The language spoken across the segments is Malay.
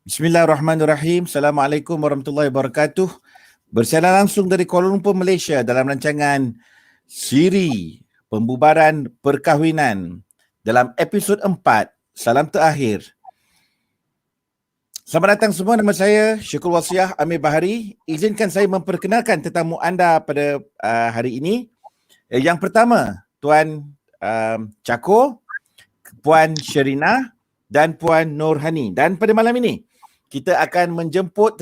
Bismillahirrahmanirrahim. Assalamualaikum warahmatullahi wabarakatuh. Bersiaran langsung dari Kuala Lumpur, Malaysia dalam rancangan Siri, Pembubaran, Perkahwinan dalam episod 4, Salam Terakhir. Selamat datang semua, nama saya Syukur Wasiah Amir Bahari. Izinkan saya memperkenalkan tetamu anda pada hari ini. Yang pertama, Tuan Cako, Puan Sherina dan Puan Nurhani. Dan pada malam ini, kita akan menjemput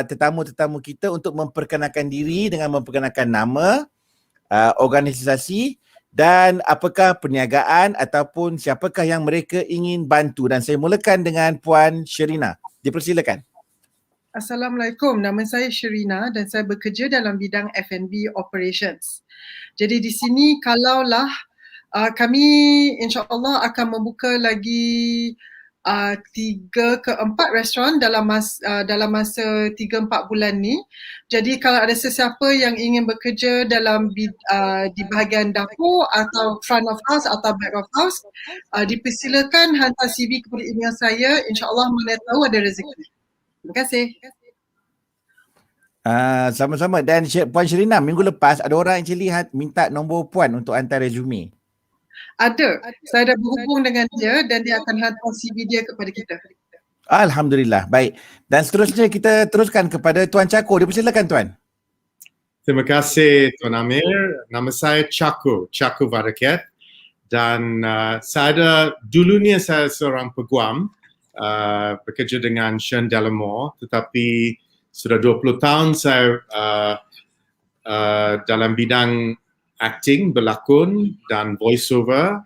tetamu-tetamu kita untuk memperkenalkan diri dengan memperkenalkan nama, organisasi dan apakah perniagaan ataupun siapakah yang mereka ingin bantu. Dan saya mulakan dengan Puan Sherina. Dipersilakan. Assalamualaikum, nama saya Sherina dan saya bekerja dalam bidang F&B Operations. Jadi di sini kalaulah kami insya-Allah akan membuka lagi 3 ke 4 restoran dalam masa 3-4 bulan ni. Jadi kalau ada sesiapa yang ingin bekerja dalam di bahagian dapur atau front of house atau back of house, dipersilakan hantar CV kepada email saya, insya-Allah mana tahu ada rezeki. Terima kasih. Sama-sama. Dan Puan Sherina, minggu lepas ada orang actually minta nombor Puan untuk hantar resume. Ada. Saya dah berhubung dengan dia dan dia akan hantar CV dia kepada kita. Alhamdulillah. Baik. Dan seterusnya kita teruskan kepada Tuan Cako. Dipersilakan Tuan. Terima kasih Tuan Amir. Nama saya Cako Varaket. Dan dulunya saya seorang peguam, bekerja dengan Sean Delamore, tetapi sudah 20 tahun saya dalam bidang acting, berlakon dan voiceover.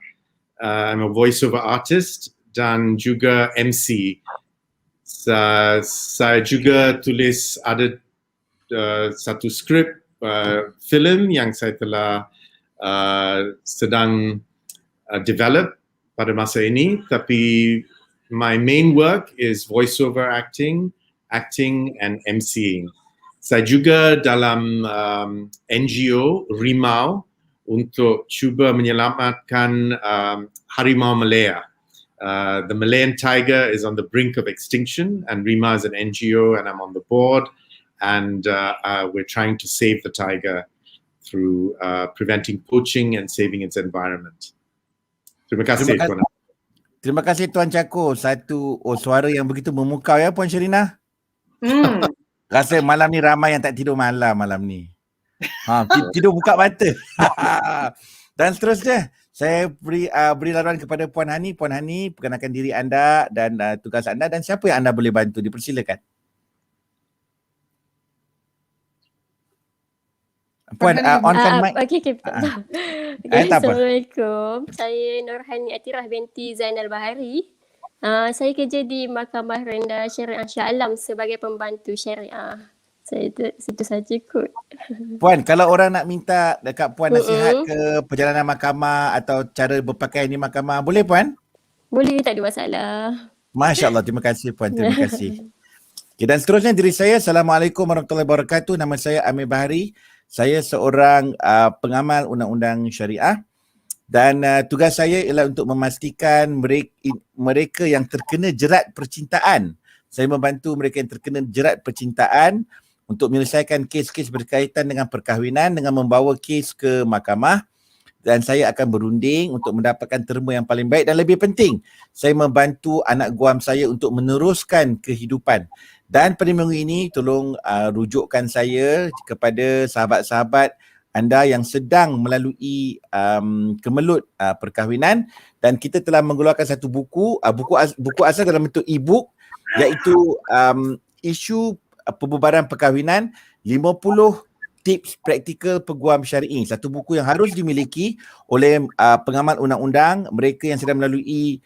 I'm a voiceover artist dan juga MC. Saya juga tulis ada satu skrip filem yang saya telah sedang develop pada masa ini, tapi my main work is voiceover acting and MCing. Saya juga dalam NGO Rimau untuk cuba menyelamatkan harimau Malaya. The Malayan tiger is on the brink of extinction and Rimau is an NGO and I'm on the board and we're trying to save the tiger through preventing poaching and saving its environment. Terima kasih Tuan. Terima kasih Tuan Cako. Suara yang begitu memukau ya Puan Sherina. Rasa malam ni ramai yang tak tidur malam ni. Tidur buka mata. Dan seterusnya, saya beri laluan kepada Puan Hani. Puan Hani, perkenalkan diri anda dan tugas anda dan siapa yang anda boleh bantu. Dipersilakan. Puan, onkan mic. Okay. Assalamualaikum. Saya Nurhani Atirah binti Zainal Bahari. Saya kerja di Mahkamah Rendah Syariah Salam sebagai pembantu syariah. Saya itu saja kot. Puan, kalau orang nak minta dekat Puan nasihat ke perjalanan mahkamah atau cara berpakaian di mahkamah, boleh Puan? Boleh, tak ada masalah. Masya Allah, terima kasih Puan, terima kasih. Okay, dan seterusnya diri saya, Assalamualaikum warahmatullahi wabarakatuh. Nama saya Amir Bahari. Saya seorang pengamal undang-undang syariah. Dan tugas saya ialah untuk memastikan mereka yang terkena jerat percintaan. Saya membantu mereka yang terkena jerat percintaan untuk menyelesaikan kes-kes berkaitan dengan perkahwinan dengan membawa kes ke mahkamah. Dan saya akan berunding untuk mendapatkan terma yang paling baik. Dan lebih penting, saya membantu anak guam saya untuk meneruskan kehidupan. Dan pada minggu ini, tolong rujukkan saya kepada sahabat-sahabat anda yang sedang melalui kemelut perkahwinan, dan kita telah mengeluarkan satu buku asal dalam bentuk e-book, iaitu isu pembubaran perkahwinan 50 tips praktikal peguam syar'i. Satu buku yang harus dimiliki oleh pengamal undang-undang, mereka yang sedang melalui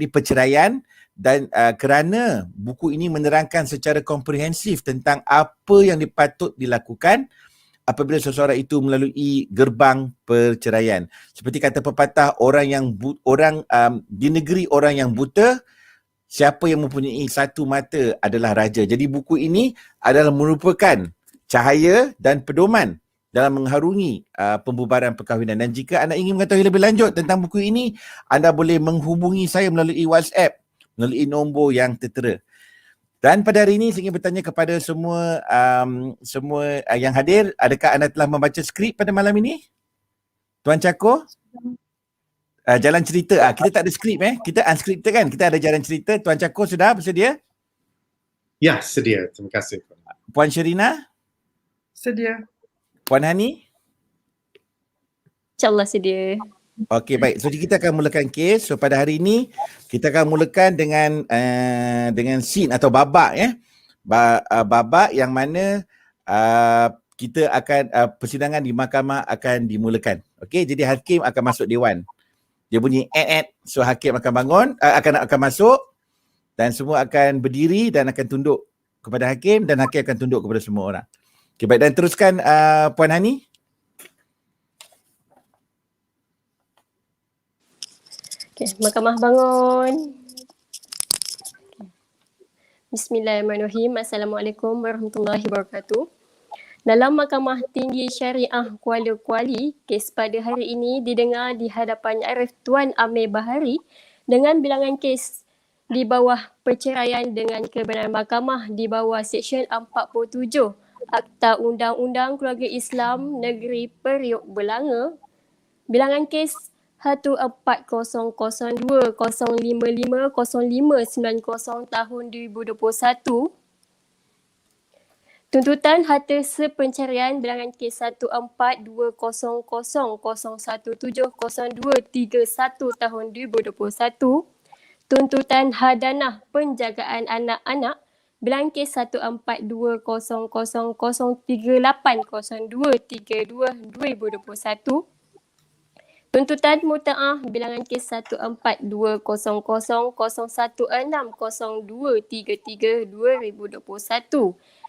perceraian, dan kerana buku ini menerangkan secara komprehensif tentang apa yang dipatut dilakukan apabila seseorang itu melalui gerbang perceraian. Seperti kata pepatah, di negeri orang yang buta, siapa yang mempunyai satu mata adalah raja. Jadi buku ini adalah merupakan cahaya dan pedoman dalam mengharungi pembubaran perkahwinan. Dan jika anda ingin mengetahui lebih lanjut tentang buku ini, anda boleh menghubungi saya melalui WhatsApp melalui nombor yang tertera. Dan pada hari ini saya ingin bertanya kepada semua yang hadir, adakah anda telah membaca skrip pada malam ini? Tuan Cako? Jalan cerita. Kita tak ada skrip kita unscripted kan? Kita ada jalan cerita. Tuan Cako sudah bersedia? Ya, sedia. Terima kasih. Puan Sherina? Sedia. Puan Hani? InsyaAllah sedia. Okey, baik. So kita akan mulakan kes. So pada hari ini kita akan mulakan dengan scene atau babak babak yang mana kita akan persidangan di mahkamah akan dimulakan. Okey, jadi hakim akan masuk dewan. Dia bunyi so hakim akan bangun, akan masuk dan semua akan berdiri dan akan tunduk kepada hakim dan hakim akan tunduk kepada semua orang. Okey, baik, dan teruskan Puan Hani. Okay, mahkamah bangun. Bismillahirrahmanirrahim. Assalamualaikum warahmatullahi wabarakatuh. Dalam Mahkamah Tinggi Syariah Kuala Kuali, kes pada hari ini didengar di hadapan Arif Tuan Amir Bahari dengan bilangan kes di bawah perceraian dengan kebenaran mahkamah di bawah Seksyen 47 Akta Undang-Undang Keluarga Islam Negeri Periuk Belanga. Bilangan kes 140020550590 tahun 2021. Tuntutan harta sepencarian bilangan kes 142000170231 tahun 2021. Tuntutan hadanah penjagaan anak-anak bilangan kes 142003800232 Tuntutan muta'ah bilangan kes 142001602332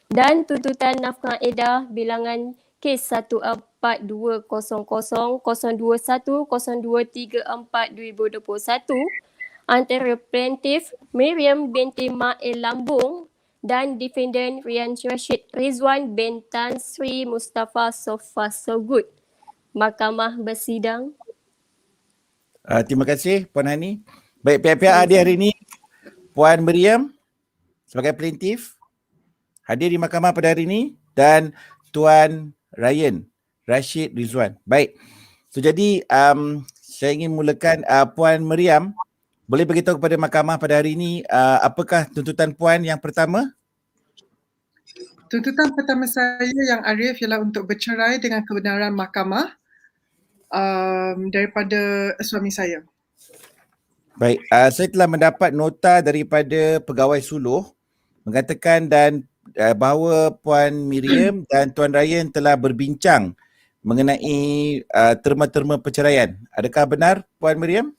dan tuntutan nafkah edah bilangan kes 142002102344 antara plaintiff Miriyem binti Ma'il Lambung dan defendant Rian Rashid Rizwan bin Tan Sri Mustafa Sofa Sogut. Mahkamah bersidang. Terima kasih Puan Hani. Baik, pihak-pihak hadir hari ini, Puan Meriyem sebagai plaintiff hadir di mahkamah pada hari ini dan Tuan Rian Rashid Rizwan. Baik. So jadi saya ingin mulakan Puan Meriyem, boleh beritahu kepada mahkamah pada hari ini apakah tuntutan puan yang pertama? Tuntutan pertama saya yang Arif ialah untuk bercerai dengan kebenaran mahkamah daripada suami saya. Baik, saya telah mendapat nota daripada pegawai suluh mengatakan dan bahawa Puan Miriyem dan Tuan Ryan telah berbincang mengenai terma-terma perceraian. Adakah benar Puan Miriyem?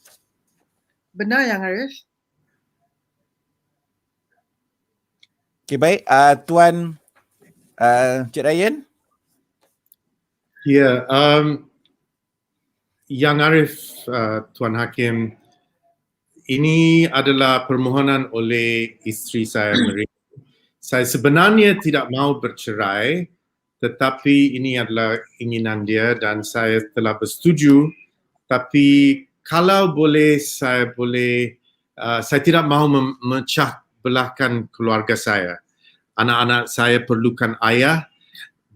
Benar yang Arif? Okey, baik. Tuan Cik Ryan? Ya, Yang Arif, Tuan Hakim, ini adalah permohonan oleh isteri saya, Meriyem. Saya sebenarnya tidak mahu bercerai, tetapi ini adalah keinginan dia dan saya telah bersetuju. Tapi kalau boleh, saya tidak mahu memecah belahkan keluarga saya. Anak-anak saya perlukan ayah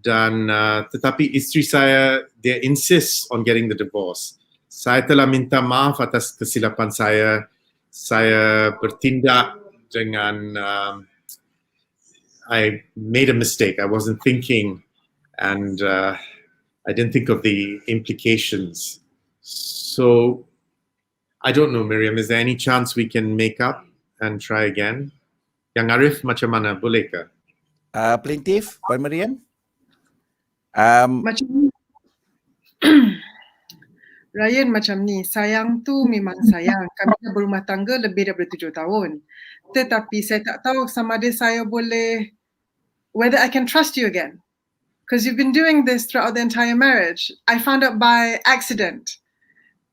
dan tetapi isteri saya, dia insist on getting the divorce. Saya telah minta maaf atas kesilapan saya. Saya bertindak dengan I made a mistake. I wasn't thinking and I didn't think of the implications. So I don't know, Miriyem, is there any chance we can make up and try again? Yang Arif macam mana? Boleh ke? Plaintiff, Puan Miriyem? Macam Ryan macam ni, sayang tu memang sayang. Kami dah berumah tangga lebih daripada 7 tahun. Tetapi saya tak tahu sama ada saya boleh, whether I can trust you again. Because you've been doing this throughout the entire marriage. I found out by accident.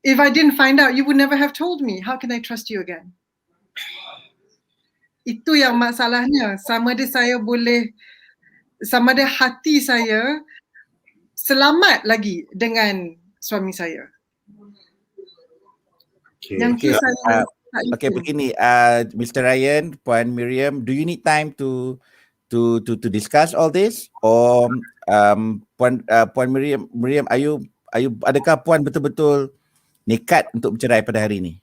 If I didn't find out, you would never have told me. How can I trust you again? Itu yang masalahnya. Sama ada hati saya selamat lagi dengan suami saya. Okay. Yang kes saya Okay, begini, Mr. Ryan, Puan Miriyem, do you need time to discuss all this, or Puan Miriyem, adakah Puan betul-betul nekat untuk bercerai pada hari ini?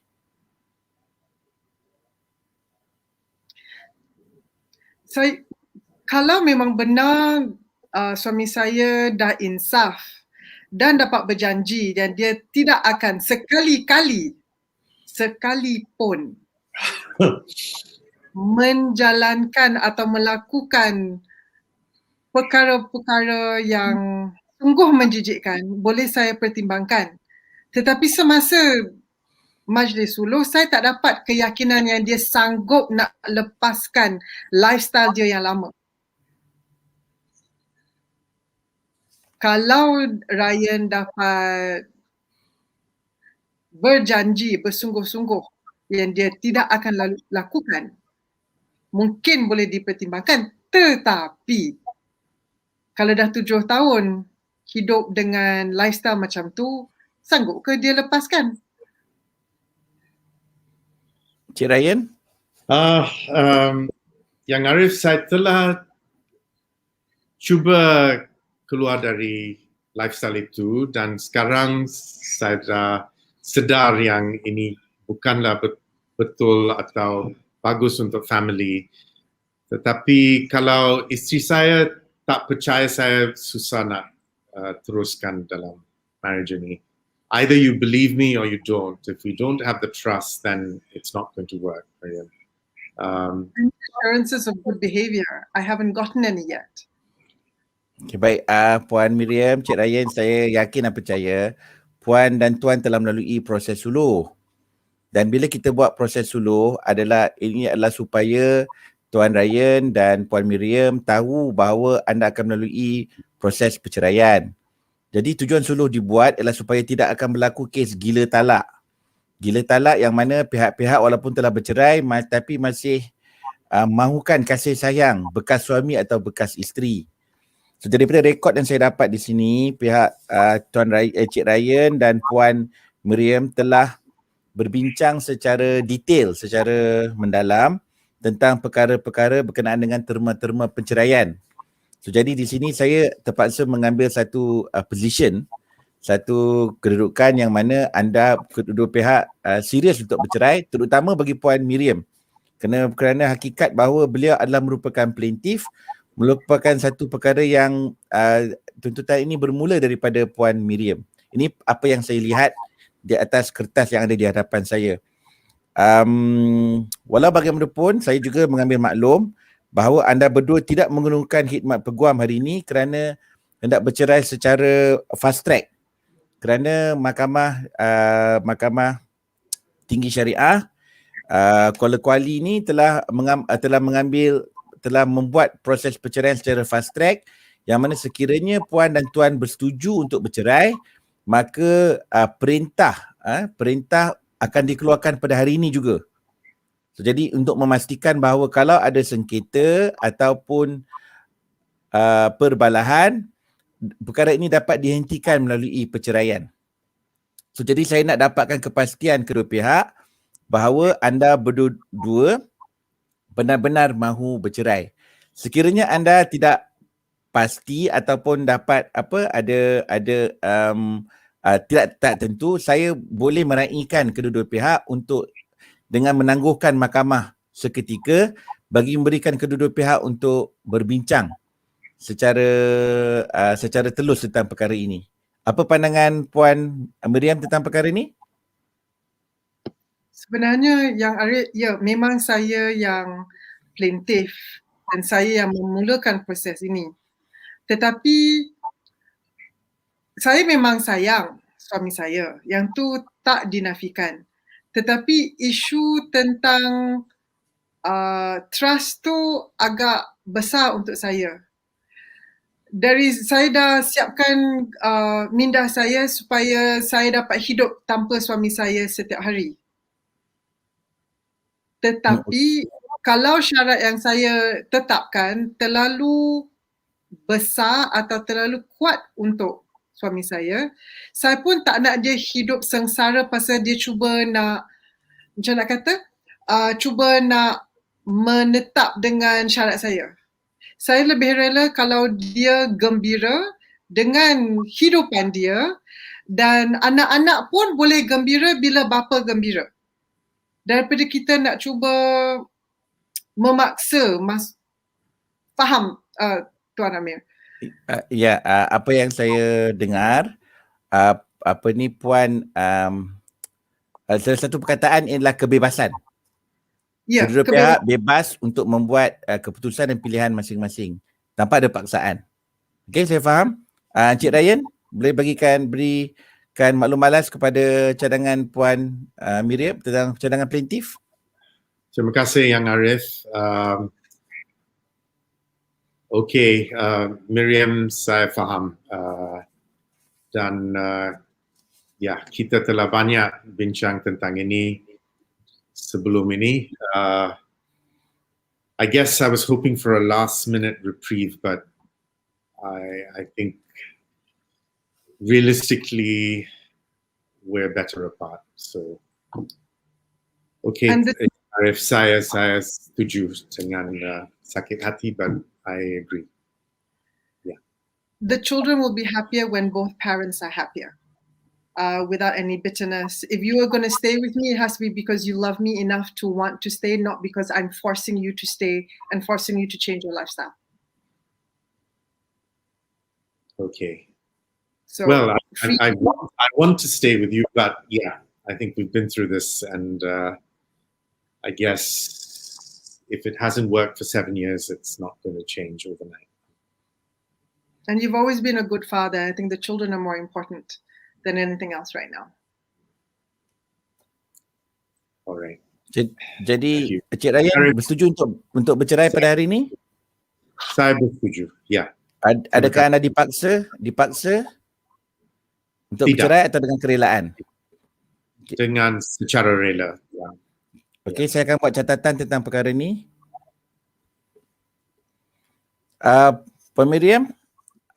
Kalau memang benar suami saya dah insaf dan dapat berjanji dan dia tidak akan sekalipun menjalankan atau melakukan perkara-perkara yang sungguh menjijikkan, boleh saya pertimbangkan. Tetapi semasa majlis suluh, saya tak dapat keyakinan yang dia sanggup nak lepaskan lifestyle dia yang lama. Kalau Ryan dapat berjanji bersungguh-sungguh yang dia tidak akan lakukan, mungkin boleh dipertimbangkan. Tetapi kalau dah 7 tahun hidup dengan lifestyle macam tu, sanggup ke dia lepaskan? Cik Ryan? Yang Arif, saya telah cuba keluar dari lifestyle itu dan sekarang saya dah sedar yang ini bukanlah betul atau bagus untuk family. Tetapi kalau isteri saya tak percaya, saya susah nak teruskan dalam marriage ini. Either you believe me or you don't. If you don't have the trust, then it's not going to work. Assurances of good behavior. I haven't gotten any yet. Okay, baik, Puan Miriyem, Cik Ryan, saya yakin dan percaya Puan dan Tuan telah melalui proses suluh. Dan bila kita buat proses suluh ini adalah supaya Tuan Ryan dan Puan Miriyem tahu bahawa anda akan melalui proses perceraian. Jadi tujuan suluh dibuat ialah supaya tidak akan berlaku kes gila talak. Gila talak yang mana pihak-pihak walaupun telah bercerai tapi masih mahukan kasih sayang bekas suami atau bekas isteri. So daripada rekod yang saya dapat di sini, pihak Cik Ryan dan Puan Miriyem telah berbincang secara detail, secara mendalam tentang perkara-perkara berkenaan dengan terma-terma perceraian. So jadi di sini saya terpaksa mengambil satu position, satu kedudukan yang mana anda kedua pihak serius untuk bercerai, terutama bagi Puan Miriyem. Kerana hakikat bahawa beliau adalah merupakan plaintiff, merupakan satu perkara yang tuntutan ini bermula daripada Puan Miriyem. Ini apa yang saya lihat di atas kertas yang ada di hadapan saya. Walau bagaimanapun, saya juga mengambil maklum bahawa anda berdua tidak menggunakan khidmat peguam hari ini kerana hendak bercerai secara fast track. Kerana Mahkamah Tinggi Syariah Kuali ini telah membuat proses perceraian secara fast track, yang mana sekiranya Puan dan Tuan bersetuju untuk bercerai, maka perintah akan dikeluarkan pada hari ini juga. So, jadi untuk memastikan bahawa kalau ada sengketa ataupun perbalahan, perkara ini dapat dihentikan melalui perceraian. So, jadi saya nak dapatkan kepastian kedua pihak bahawa anda berdua benar-benar mahu bercerai. Sekiranya anda tidak pasti ataupun dapat tidak tentu, saya boleh meraihkan kedua-dua pihak untuk dengan menangguhkan mahkamah seketika bagi memberikan kedua-dua pihak untuk berbincang secara telus tentang perkara ini. Apa pandangan Puan Miriyem tentang perkara ini? Sebenarnya memang saya yang plaintiff dan saya yang memulakan proses ini. Tetapi saya memang sayang suami saya, yang tu tak dinafikan. Tetapi isu tentang trust tu agak besar untuk saya. Saya dah siapkan minda saya supaya saya dapat hidup tanpa suami saya setiap hari. Tetapi kalau syarat yang saya tetapkan terlalu besar atau terlalu kuat untuk suami saya pun tak nak dia hidup sengsara pasal dia cuba nak macam nak kata, cuba nak menetap dengan syarat saya. Saya lebih rela kalau dia gembira dengan hidupan dia dan anak-anak pun boleh gembira bila bapa gembira. Daripada kita nak cuba memaksa, faham Tuan Amir? Ya, apa yang saya dengar, apa ni Puan, salah satu perkataan ialah kebebasan. Ya, Kedua pihak bebas untuk membuat keputusan dan pilihan masing-masing tanpa ada paksaan. Okey, saya faham. Encik Ryan, boleh berikan maklum malas kepada cadangan Puan Miriyem tentang cadangan plaintif? Terima kasih Yang Arif. Okey, Miriyem saya faham. Dan ya, kita telah banyak bincang tentang ini sebelum ini. I guess I was hoping for a last minute reprieve, but I think realistically we're better apart. So, okay, Arif, saya setuju dengan sakit hati, but I agree. Yeah. The children will be happier when both parents are happier. Without any bitterness. If you are going to stay with me, it has to be because you love me enough to want to stay, not because I'm forcing you to stay and forcing you to change your lifestyle. Okay. So, well, I want to stay with you, but yeah, I think we've been through this, and I guess if it hasn't worked for 7 years, it's not going to change overnight. And you've always been a good father. I think the children are more important than anything else right now. Alright. Jadi Encik Ryan bersetuju untuk bercerai pada hari ini? Saya bersetuju. Ya. Adakah anda dipaksa untuk bercerai atau dengan kerelaan? Dengan secara rela. Ya. Okey, saya akan buat catatan tentang perkara ini. Puan Miriyem,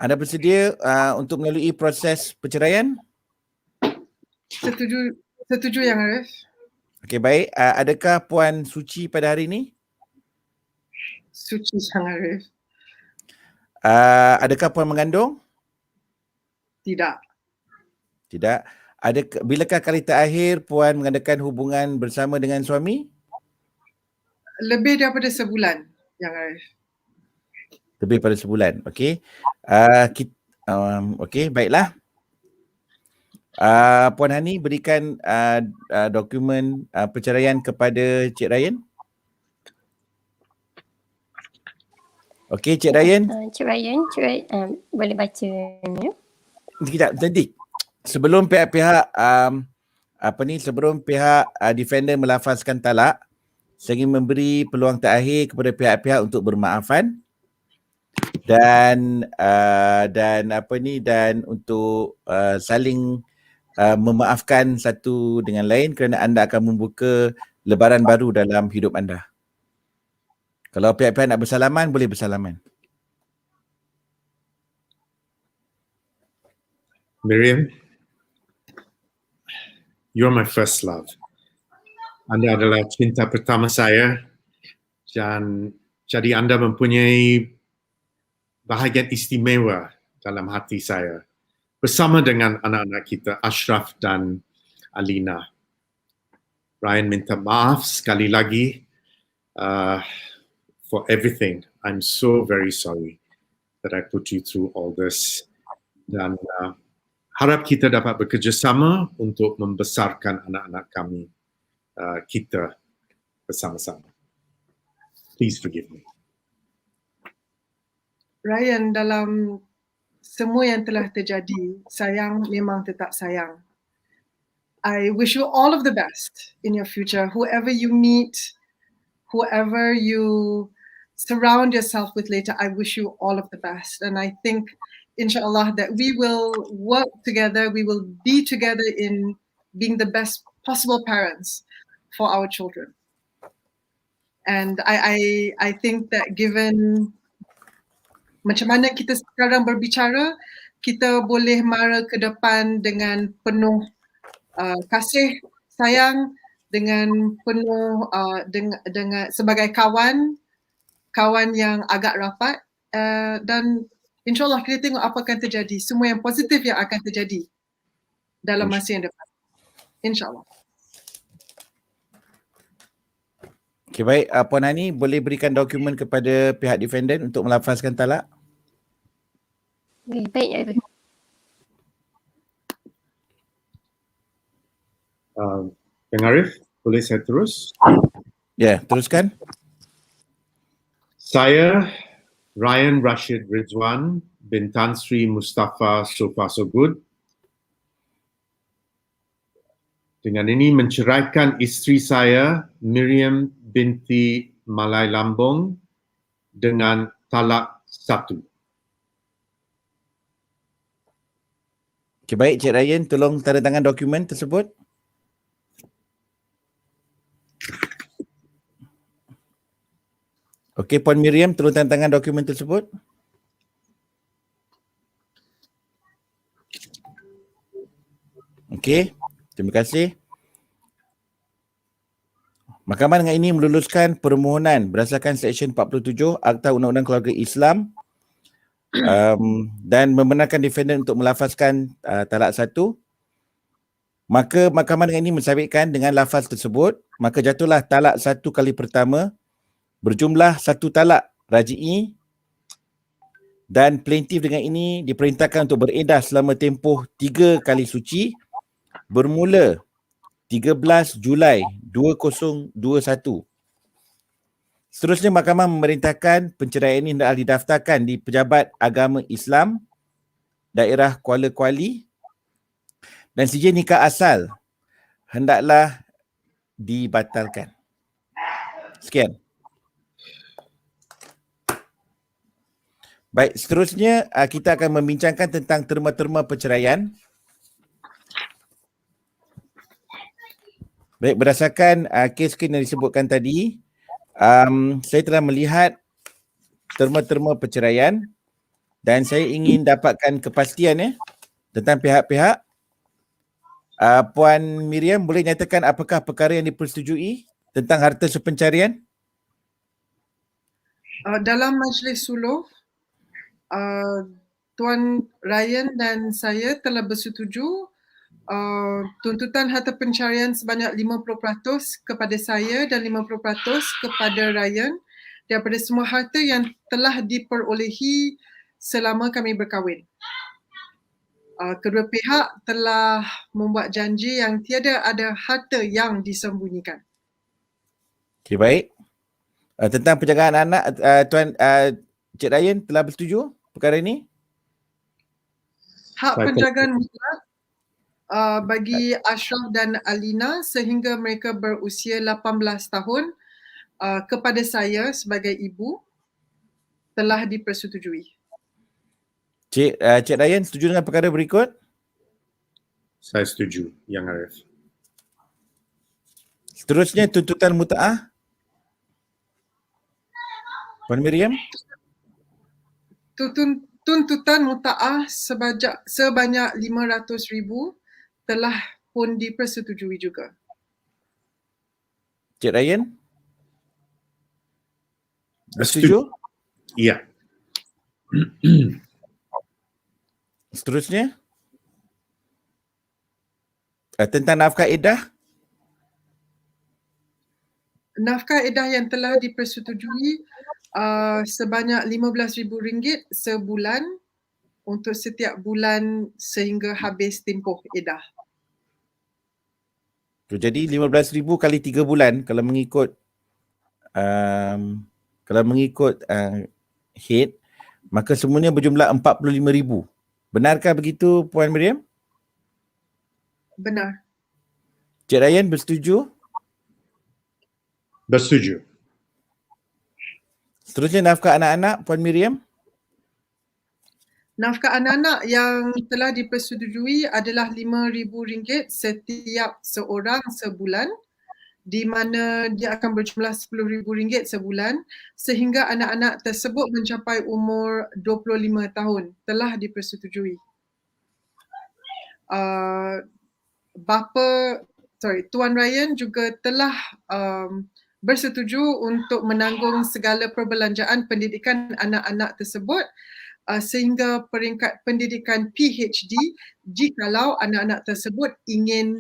anda bersedia untuk melalui proses perceraian? Setuju Yang Arif. Okey, baik. Adakah Puan suci pada hari ini? Suci Yang Arif. Adakah Puan mengandung? Tidak. Bilakah kali terakhir Puan mengadakan hubungan bersama dengan suami? Lebih daripada sebulan, Yang Arif. Lebih daripada sebulan. Okey. Okey, baiklah. Puan Hani berikan dokumen perceraian kepada Cik Ryan. Okey, Cik Ryan. Cik Ryan, boleh baca ya? Sekejap, jadi sebelum pihak-pihak sebelum pihak defender melafazkan talak, saya ingin memberi peluang terakhir kepada pihak-pihak untuk bermaafan dan untuk saling memaafkan satu dengan lain kerana anda akan membuka lebaran baru dalam hidup anda. Kalau pihak-pihak nak bersalaman, boleh bersalaman. Miriyem, you're my first love. Anda adalah cinta pertama saya, dan jadi anda mempunyai bahagian istimewa dalam hati saya. Bersama dengan anak-anak kita, Ashraf dan Alina. Ryan minta maaf sekali lagi for everything. I'm so very sorry that I put you through all this. Dan harap kita dapat bekerjasama untuk membesarkan anak-anak kami, kita bersama-sama. Please forgive me. Ryan, dalam semua yang telah terjadi, sayang memang tetap sayang. I wish you all of the best in your future. Whoever you meet, whoever you surround yourself with later, I wish you all of the best. And I think, inshallah, that we will work together, we will be together in being the best possible parents for our children. And I think that given macam mana kita sekarang berbicara, kita boleh mara ke depan dengan penuh kasih, sayang dengan penuh dengan sebagai kawan yang agak rapat, dan insyaAllah kita tengok apa akan terjadi, semua yang positif yang akan terjadi dalam masa yang depan, insyaAllah. Okay, baik. Puan Hani boleh berikan dokumen kepada pihak defendant untuk melafazkan talak? Okay, baik, Arif. Yang Arif, boleh saya terus? Ya, teruskan. Saya Ryan Rashid Rizwan bin Tan Sri Mustafa So Far So Good dengan ini menceraikan isteri saya Miriyem binti Malai Lambong dengan talak 1. Okay, baik Cik Ryan, tolong tanda tangan dokumen tersebut. Okey, Puan Miriyem, tolong tanda tangan dokumen tersebut. Okey, terima kasih. Mahkamah dengan ini meluluskan permohonan berdasarkan Seksyen 47 Akta Undang-Undang Keluarga Islam dan membenarkan defendant untuk melafazkan talak 1. Maka mahkamah dengan ini mensabitkan dengan lafaz tersebut, maka jatuhlah talak 1 kali pertama berjumlah 1 talak raj'i dan plaintiff dengan ini diperintahkan untuk beredah selama tempoh 3 kali suci bermula 13 Julai 2021. Seterusnya mahkamah memerintahkan penceraian ini hendaklah didaftarkan di Pejabat Agama Islam daerah Kuali dan sijil nikah asal hendaklah dibatalkan. Sekian. Baik, seterusnya kita akan membincangkan tentang terma-terma perceraian. Baik, berdasarkan kes yang disebutkan tadi, saya telah melihat terma-terma perceraian dan saya ingin dapatkan kepastian tentang pihak-pihak. Puan Miriyem, boleh nyatakan apakah perkara yang dipersetujui tentang harta sepencarian? Dalam majlis suluh, Tuan Ryan dan saya telah bersetuju tuntutan harta pencarian sebanyak 50% kepada saya dan 50% kepada Ryan daripada semua harta yang telah diperolehi selama kami berkahwin. Kedua pihak telah membuat janji yang tiada ada harta yang disembunyikan. Okey, baik. Tentang penjagaan anak, Tuan Cik Ryan telah bersetuju perkara ini? Hak penjagaan mutlak bagi Ashraf dan Alina sehingga mereka berusia 18 tahun kepada saya sebagai ibu telah dipersetujui. Cik Ryan setuju dengan perkara berikut? Saya setuju, Yang Arif. Seterusnya tuntutan muta'ah. Puan Miriyem? Tuntutan muta'ah sebanyak 500,000 telah pun dipersetujui juga. Cik Ryan? Bersetuju? Ya. Seterusnya? Tentang nafkah iddah? Nafkah iddah yang telah dipersetujui sebanyak RM15,000 sebulan untuk setiap bulan sehingga habis tempoh iddah. Jadi 15,000 kali 3 bulan kalau mengikut head, maka semuanya berjumlah 45,000. Benarkah begitu Puan Miriyem? Benar. Cik Ryan bersetuju? Bersetuju. Seterusnya nafkah anak-anak Puan Miriyem? Nafkah anak-anak yang telah dipersetujui adalah RM5,000 setiap seorang sebulan, di mana dia akan berjumlah RM10,000 sebulan sehingga anak-anak tersebut mencapai umur 25 tahun telah dipersetujui. Bapa Tuan Ryan juga telah bersetuju untuk menanggung segala perbelanjaan pendidikan anak-anak tersebut sehingga peringkat pendidikan PhD jikalau anak-anak tersebut ingin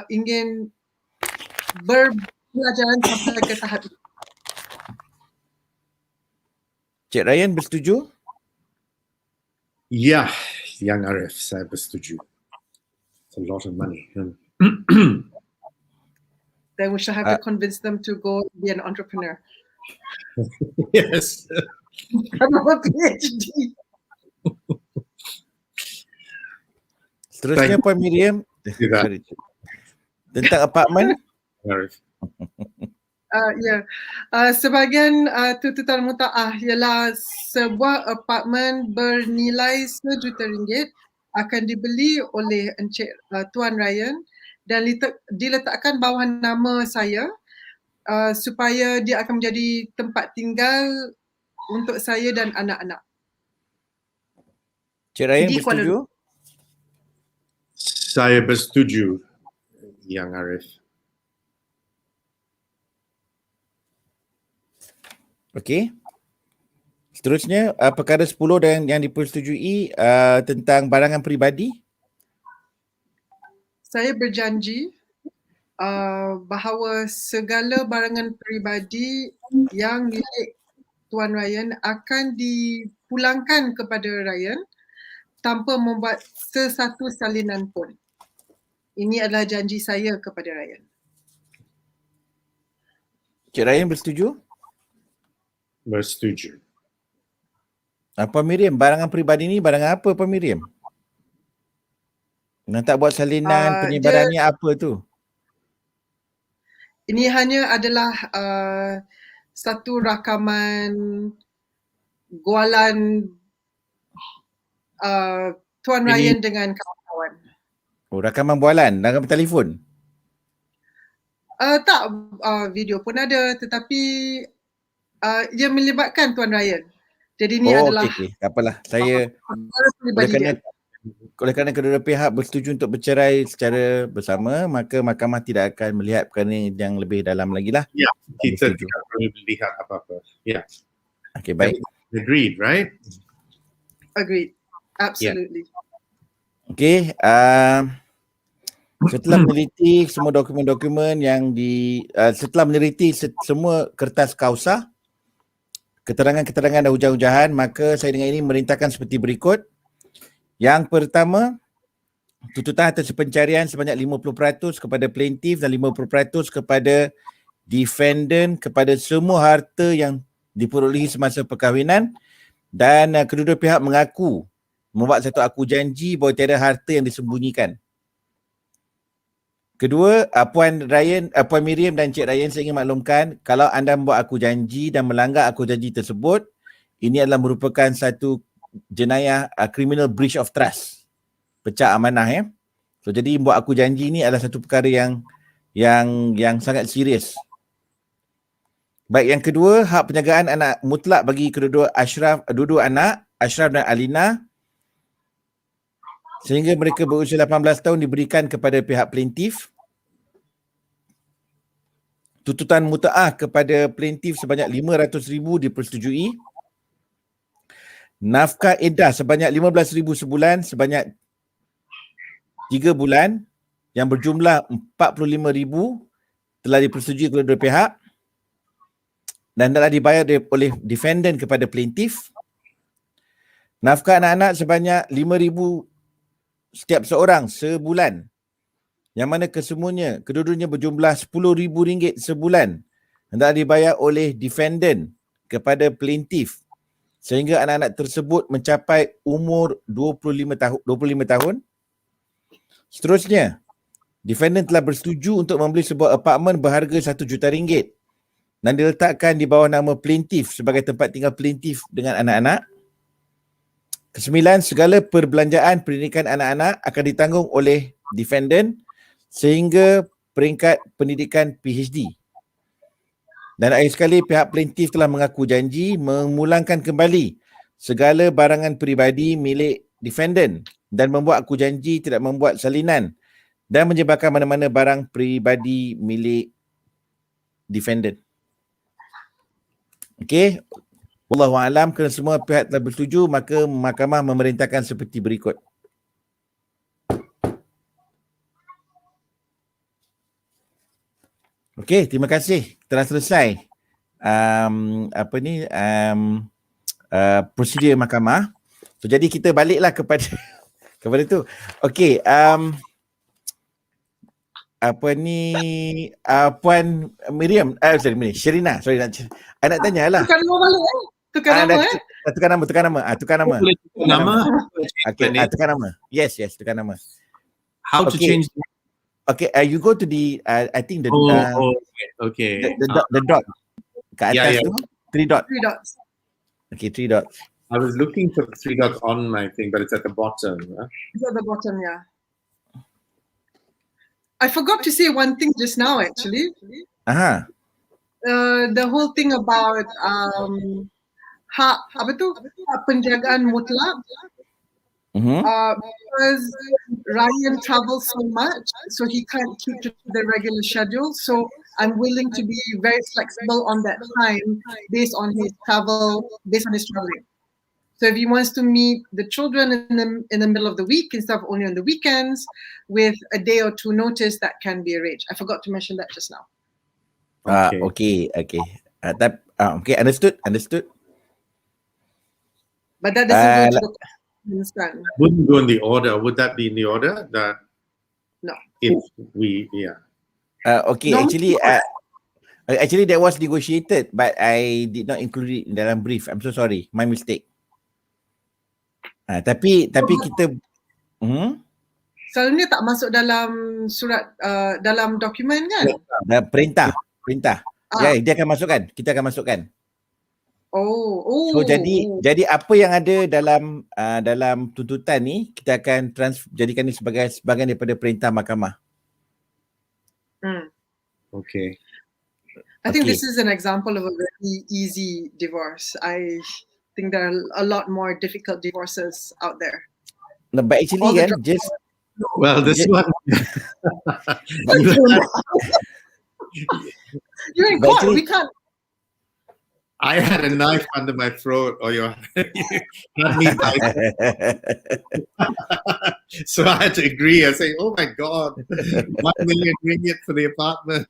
ingin berbelajaran sampai ke tahap itu. Cik Ryan bersetuju? Ya, Yang Arif, saya bersetuju. It's a lot of money. Then we shall have to convince them to go be an entrepreneur. Yes. Have a PhD. Seterusnya Puan Miriyem. Tidak. Sorry. Tentang apartmen. Arif. Sebahagian tuntutan mutaah ialah sebuah apartmen bernilai RM1 juta akan dibeli oleh Encik Tuan Ryan dan diletakkan bawah nama saya supaya dia akan menjadi tempat tinggal untuk saya dan anak-anak. Cik Ryan Di Kuala bersetuju? Saya bersetuju, Yang Arif. Okey. Seterusnya perkara 10 dan yang dipersetujui tentang barangan peribadi. Saya berjanji bahawa segala barangan peribadi yang milik Tuan Ryan akan dipulangkan kepada Ryan tanpa membuat sesatu salinan pun. Ini adalah janji saya kepada Ryan. Cik Ryan bersetuju? Bersetuju. Puan Miriyem, barangan peribadi ni barangan apa Puan Miriyem? Nak tak buat salinan penyebaran ni apa tu? Ini hanya adalah satu rakaman gualan Tuan Ryan dengan kawan-kawan. Oh, rakaman bualan, rakaman telefon. Tak, video pun ada tetapi ia melibatkan Tuan Ryan. Jadi ini adalah okey. Tak apalah. Saya pribadi dia. oleh kerana kedua-dua pihak bersetuju untuk bercerai secara bersama, maka mahkamah tidak akan melihat perkara ini yang lebih dalam lagi lah. Ya, kita Bersetuju. tidak perlu melihat apa-apa. Ya. Okey, baik. Agreed, right? Agreed. Absolutely. Okey, setelah meneliti semua dokumen-dokumen yang setelah meneliti semua kertas kausa, keterangan-keterangan dan hujah-hujahan, maka saya dengan ini merintahkan seperti berikut. Yang pertama, tuntutan atas pencarian sebanyak 50% kepada plaintiff dan 50% kepada defendant kepada semua harta yang diperolehi semasa perkahwinan, dan kedua-dua pihak mengaku membuat satu aku janji bahawa tiada harta yang disembunyikan. Kedua, Puan Miriyem dan Cik Ryan, saya ingin maklumkan, kalau anda membuat aku janji dan melanggar aku janji tersebut, ini adalah merupakan satu jenayah criminal breach of trust. Pecah amanah ya. So jadi buat aku janji ni adalah satu perkara yang sangat serius. Baik, yang kedua, hak penjagaan anak mutlak bagi kedua-dua anak, Ashraf dan Alina, sehingga mereka berusia 18 tahun diberikan kepada pihak plaintiff. Tuntutan mutaah kepada plaintiff sebanyak RM500,000 dipersetujui. Nafkah edah sebanyak RM15,000 sebulan sebanyak 3 bulan yang berjumlah RM45,000 telah dipersetujui kedua-dua pihak dan telah dibayar oleh defendant kepada plaintiff. Nafkah anak-anak sebanyak RM5,000 setiap seorang sebulan, yang mana kesemuanya, kedua-duanya berjumlah RM10,000 sebulan, hendak dibayar oleh defendant kepada plaintiff sehingga anak-anak tersebut mencapai umur 25 tahun. Seterusnya, defendant telah bersetuju untuk membeli sebuah apartmen berharga RM1 juta dan diletakkan di bawah nama plaintiff sebagai tempat tinggal plaintiff dengan anak-anak. Kesembilan, segala perbelanjaan pendidikan anak-anak akan ditanggung oleh defendant sehingga peringkat pendidikan PhD. Dan akhir sekali, pihak plaintiff telah mengaku janji memulangkan kembali segala barangan peribadi milik defendant dan membuat aku janji tidak membuat salinan dan menyebarkan mana-mana barang peribadi milik defendant. Okey. Wallahu a'lam, kerana semua pihak telah bersetuju, maka mahkamah memerintahkan seperti berikut. Okey, terima kasih. Telah selesai prosedur mahkamah. So jadi kita baliklah kepada kepada tu. Okey, Puan Miriyem, Sherina, sorry nak tanyalah. Tukar nama balik Tukar nama Tukar nama. Boleh tukar nama. Okey, tukar nama. Yes, tukar nama. How to Okay. change? Okay, you go to the I think the Okay. the dot kat atas Yeah. tu, 3 dot. 3 dots. Okay, 3 dots. I was looking for 3 dots on my thing, but it's at the bottom. It's at the bottom, yeah. I forgot to say one thing just now, actually. Aha. The whole thing about hak penjagaan mutlak. Because Ryan travels so much, so he can't keep to the regular schedule. So I'm willing to be very flexible on that time based on his traveling. So if he wants to meet the children in the middle of the week instead of only on the weekends, with a day or two notice, that can be arranged. I forgot to mention that just now. Okay. Okay, understood. But that doesn't go to the understand. Wouldn't go in the order. Would that be in the order? That No. if we, yeah. Okay, No. actually that was negotiated, but I did not include it in dalam brief. I'm so sorry, my mistake. Tapi kita Selalunya tak masuk dalam surat dalam dokumen kan? perintah. Ya, dia akan masukkan. Kita akan masukkan. Oh. So jadi apa yang ada dalam tuntutan ni, kita akan jadikan ni sebagai sebahagian daripada perintah mahkamah. Okay. I think Okay. this is an example of a very easy divorce. I think there are a lot more difficult divorces out there. No, but actually All the kan, just Well, this one. You're in But court. actually- We can't. I had a knife under my throat, or you had me knife. So I had to agree. I say, "Oh my God, 1 million ringgit for the apartment,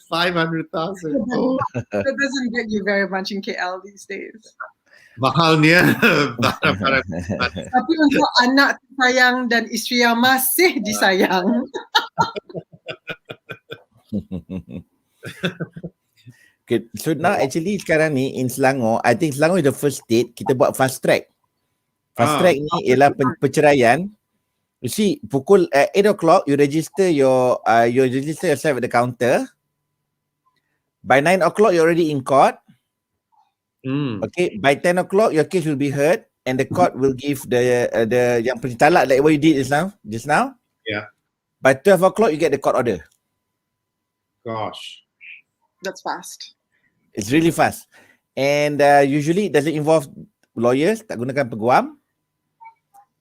500,000. Oh, That doesn't get you very much in KL these days. mahalnya." Tapi untuk anak sayang dan isteri yang masih disayang. Okay, so now actually sekarang ni in Selangor, I think Selangor is the first state kita buat fast track. Fast track ni ialah perceraian. You see, pukul 8 o'clock you register yourself at the counter. By 9 o'clock you're already in court. Okay, by 10 o'clock your case will be heard and the court will give the yang talak like what you did just now. Yeah. By 12 o'clock you get the court order. Gosh. That's fast. It's really fast. And usually it doesn't involve lawyers, tak gunakan peguam.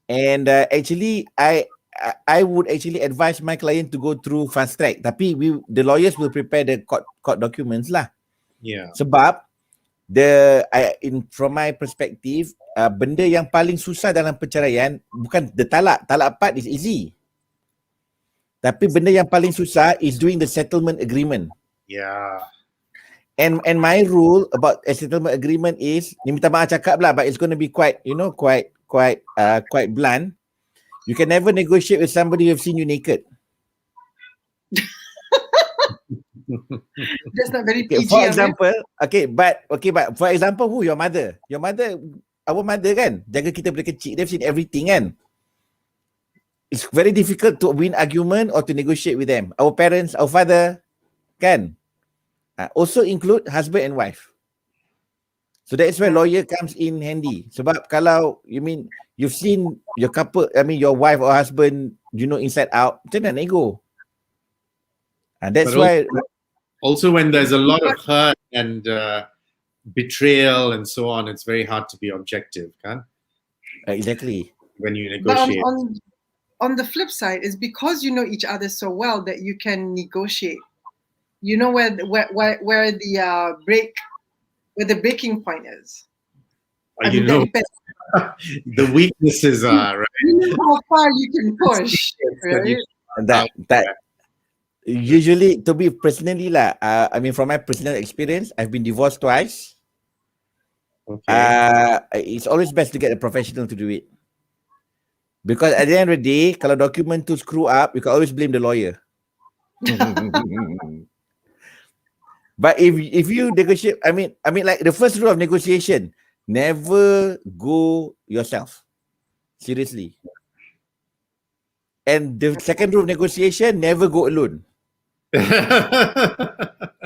And actually I would actually advise my client to go through fast track. Tapi the lawyers will prepare the court documents lah. Yeah. Sebab from my perspective, benda yang paling susah dalam perceraian bukan the talak. Talak part is easy. Tapi benda yang paling susah is doing the settlement agreement. Yeah. And my rule about a settlement agreement is, ni minta maaf cakap lah, but it's going to be quite blunt. You can never negotiate with somebody who have seen you naked. That's not very Okay, PG. for example, but for example, who? Your mother, our mother kan, jaga kita dari kecil, they've seen everything kan. It's very difficult to win argument or to negotiate with them. Our parents, our father, kan. Also include husband and wife. So that's where lawyer comes in handy. Sebab kalau you've seen your couple, your wife or husband, inside out, macam mana nego? That's But why. Also, when there's a lot of hurt and betrayal and so on, it's very hard to be objective, kan? Exactly. When you But negotiate. on the flip side is because you know each other so well that you can negotiate. You know where the breaking point is. I You mean, know, that depends. the weaknesses are, right? You know how far you can push, That you right? That usually, to be personally lah, I mean, from my personal experience, I've been divorced twice. Okay. It's always best to get a professional to do it. Because at the end of the day, kalau document tu screw up, you can always blame the lawyer. But if you negotiate, I mean like the first rule of negotiation, never go yourself. Seriously. And the second rule of negotiation, never go alone.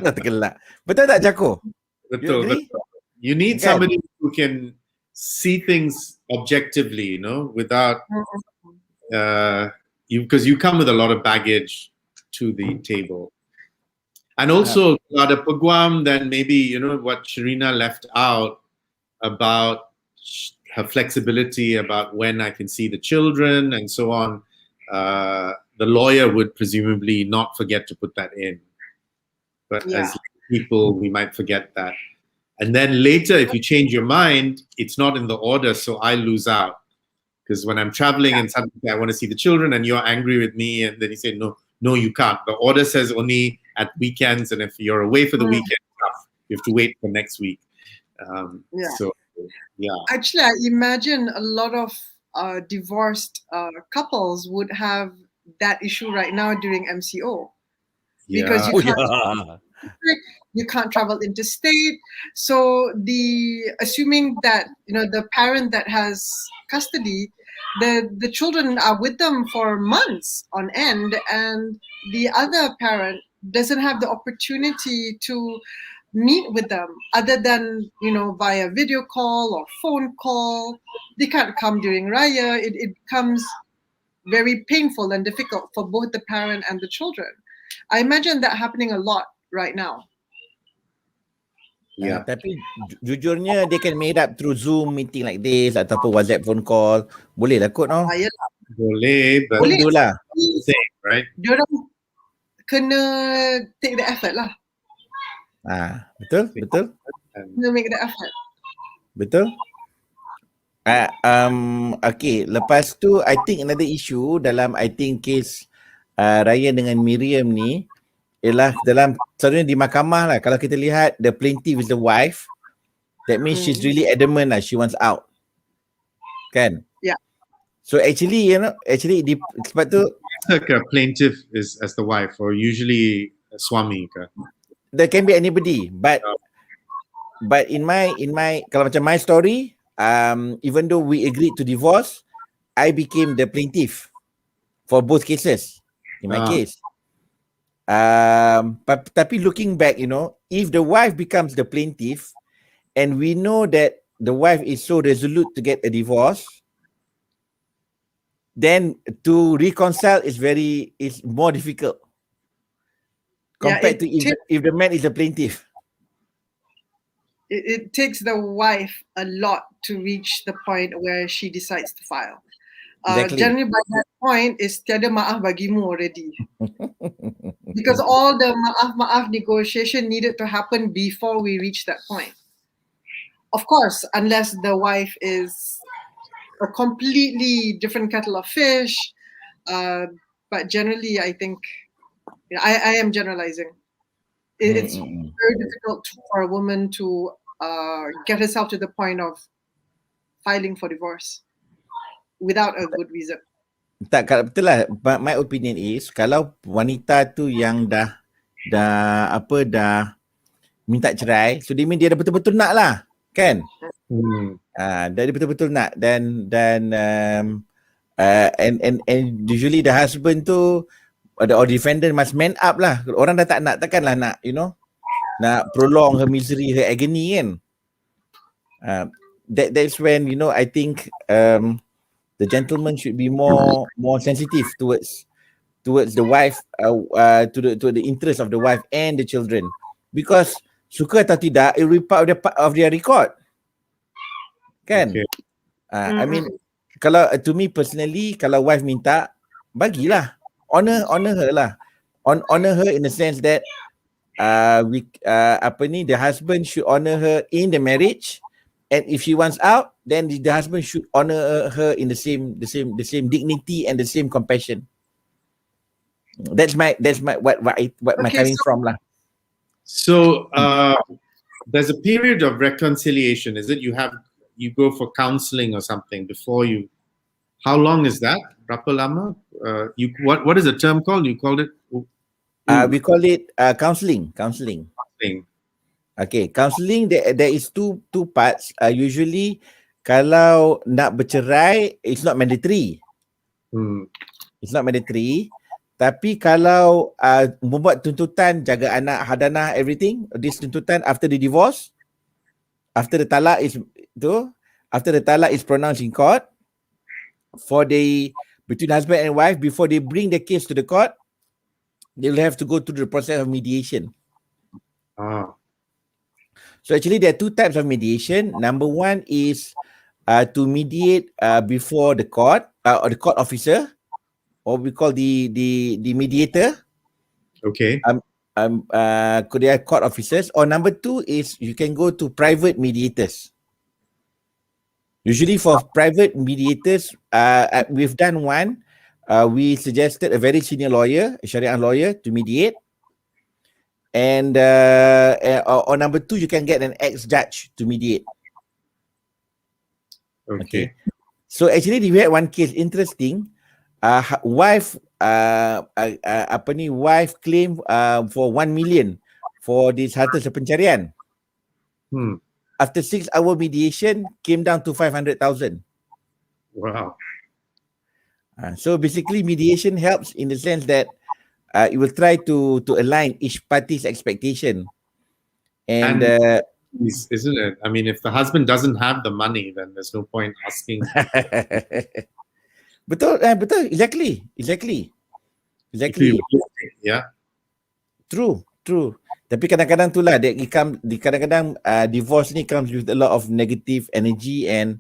Tergelak. Betul tak, Jako? Betul, agree? betul. You need Kan? somebody who can see things objectively, you know, without because you come with a lot of baggage to the table. And also, the peguam, then maybe, you know, what Sharina left out about her flexibility about when I can see the children and so on. The lawyer would presumably not forget to put that in. But as people, we might forget that. And then later, if you change your mind, it's not in the order, so I lose out. Because when I'm traveling and suddenly I want to see the children and you're angry with me, and then you say, no, you can't. The order says only at weekends, and if you're away for the weekend, you have to wait for next week. So, yeah. Actually, I imagine a lot of divorced couples would have that issue right now during MCO. Because you can't travel interstate. So assuming that, you know, the parent that has custody, the children are with them for months on end, and the other parent doesn't have the opportunity to meet with them other than, you know, via video call or phone call. They can't come during Raya. It becomes very painful and difficult for both the parent and the children. I imagine that happening a lot right now. Yeah. Tapi jujurnya they can made up through Zoom meeting like this ataupun WhatsApp phone call. Boleh lah kot, no? Boleh, but Boleh. Itulah. same, right? Diorang kena take the effort lah. Betul. Kena make the effort. Betul. Okay, lepas tu I think another issue dalam case Raya dengan Miriyem ni ialah dalam selalunya di mahkamah lah, kalau kita lihat the plaintiff is the wife, that means she's really adamant lah, she wants out. Kan? Yeah. So actually, you know, sebab tu Like a plaintiff is as the wife, or usually a swami ke? there can be anybody, but in my kalau macam my story, even though we agreed to divorce, I became the plaintiff for both cases in my case. Tapi looking back, you know, if the wife becomes the plaintiff and we know that the wife is so resolute to get a divorce, then to reconcile is more difficult compared to if the man is the plaintiff. It takes the wife a lot to reach the point where she decides to file. Exactly. Generally by that point is tiada maaf bagimu already. Because all the maaf negotiation needed to happen before we reach that point. Of course, unless the wife is a completely different kettle of fish. But generally, I think, you know, I am generalizing. It's very difficult for a woman to get herself to the point of filing for divorce without a good reason. Tak, betul lah. My opinion is kalau wanita tu yang dah minta cerai, so dia mean dia dah betul-betul nak lah, kan? Dia betul-betul nak dan usually the husband tu or defendant must man up lah. Orang dah tak nak, takkanlah nak, you know, nak prolong her misery, her agony, kan? That's when, you know, I think the gentleman should be more sensitive towards the wife, to the interest of the wife and the children, because suka atau tidak, it will be part of their record, kan? I mean, kalau to me personally, kalau wife minta, bagilah. Honor her lah. Honor her in the sense that the husband should honor her in the marriage, and if she wants out, then the husband should honor her in the same dignity and the same compassion. That's my what my coming from lah. So there's a period of reconciliation, is it? You go for counseling or something before you. How long is that? Berapa lama? What is the term called? You called it? We call it counseling. Okay, counseling there is two parts. Usually kalau nak bercerai, it's not mandatory. It's not mandatory. Tapi kalau membuat tuntutan, jaga anak, hadanah, everything, this tuntutan after the divorce, after the talak is pronounced in court, between husband and wife, before they bring the case to the court, they will have to go through the process of mediation. So actually there are two types of mediation. Number one is to mediate before the court or the court officer, or we call the mediator. Okay. They are court officers. Or number two is you can go to private mediators. Usually for private mediators, we've done one. We suggested a very senior lawyer, a Sharia lawyer, to mediate. And or number two, you can get an ex-judge to mediate. Okay. So actually, we had one case interesting. Wife claim for 1 million for this harta sepencarian. After 6-hour mediation, came down to 500,000. Wow. So basically, mediation helps in the sense that it will try to align each party's expectation. And isn't it? I mean, if the husband doesn't have the money, then there's no point asking. Betul, exactly. Yeah. True. Tapi kadang-kadang itulah kadang-kadang divorce ni comes with a lot of negative energy and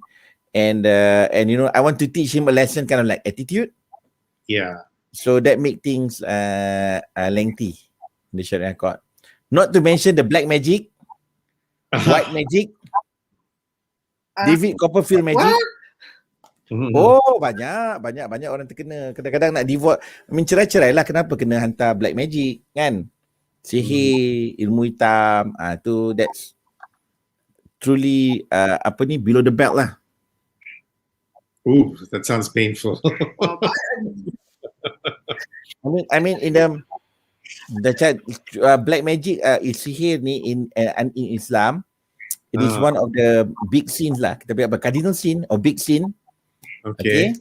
you know, I want to teach him a lesson, kind of like attitude. Yeah. So that make things lengthy in the Sharia court. Not to mention the black magic, white magic, David Copperfield magic. What? Oh, banyak orang terkena. Kadang-kadang nak divorce, cerai lah. Kenapa kena hantar black magic kan? Sihir, ilmu hitam, that's truly below the belt lah. Ooh, that sounds painful. I mean in the black magic is sihir ni in Islam. It is one of the big sins lah. Kita panggil cardinal sin or big sin. Okay.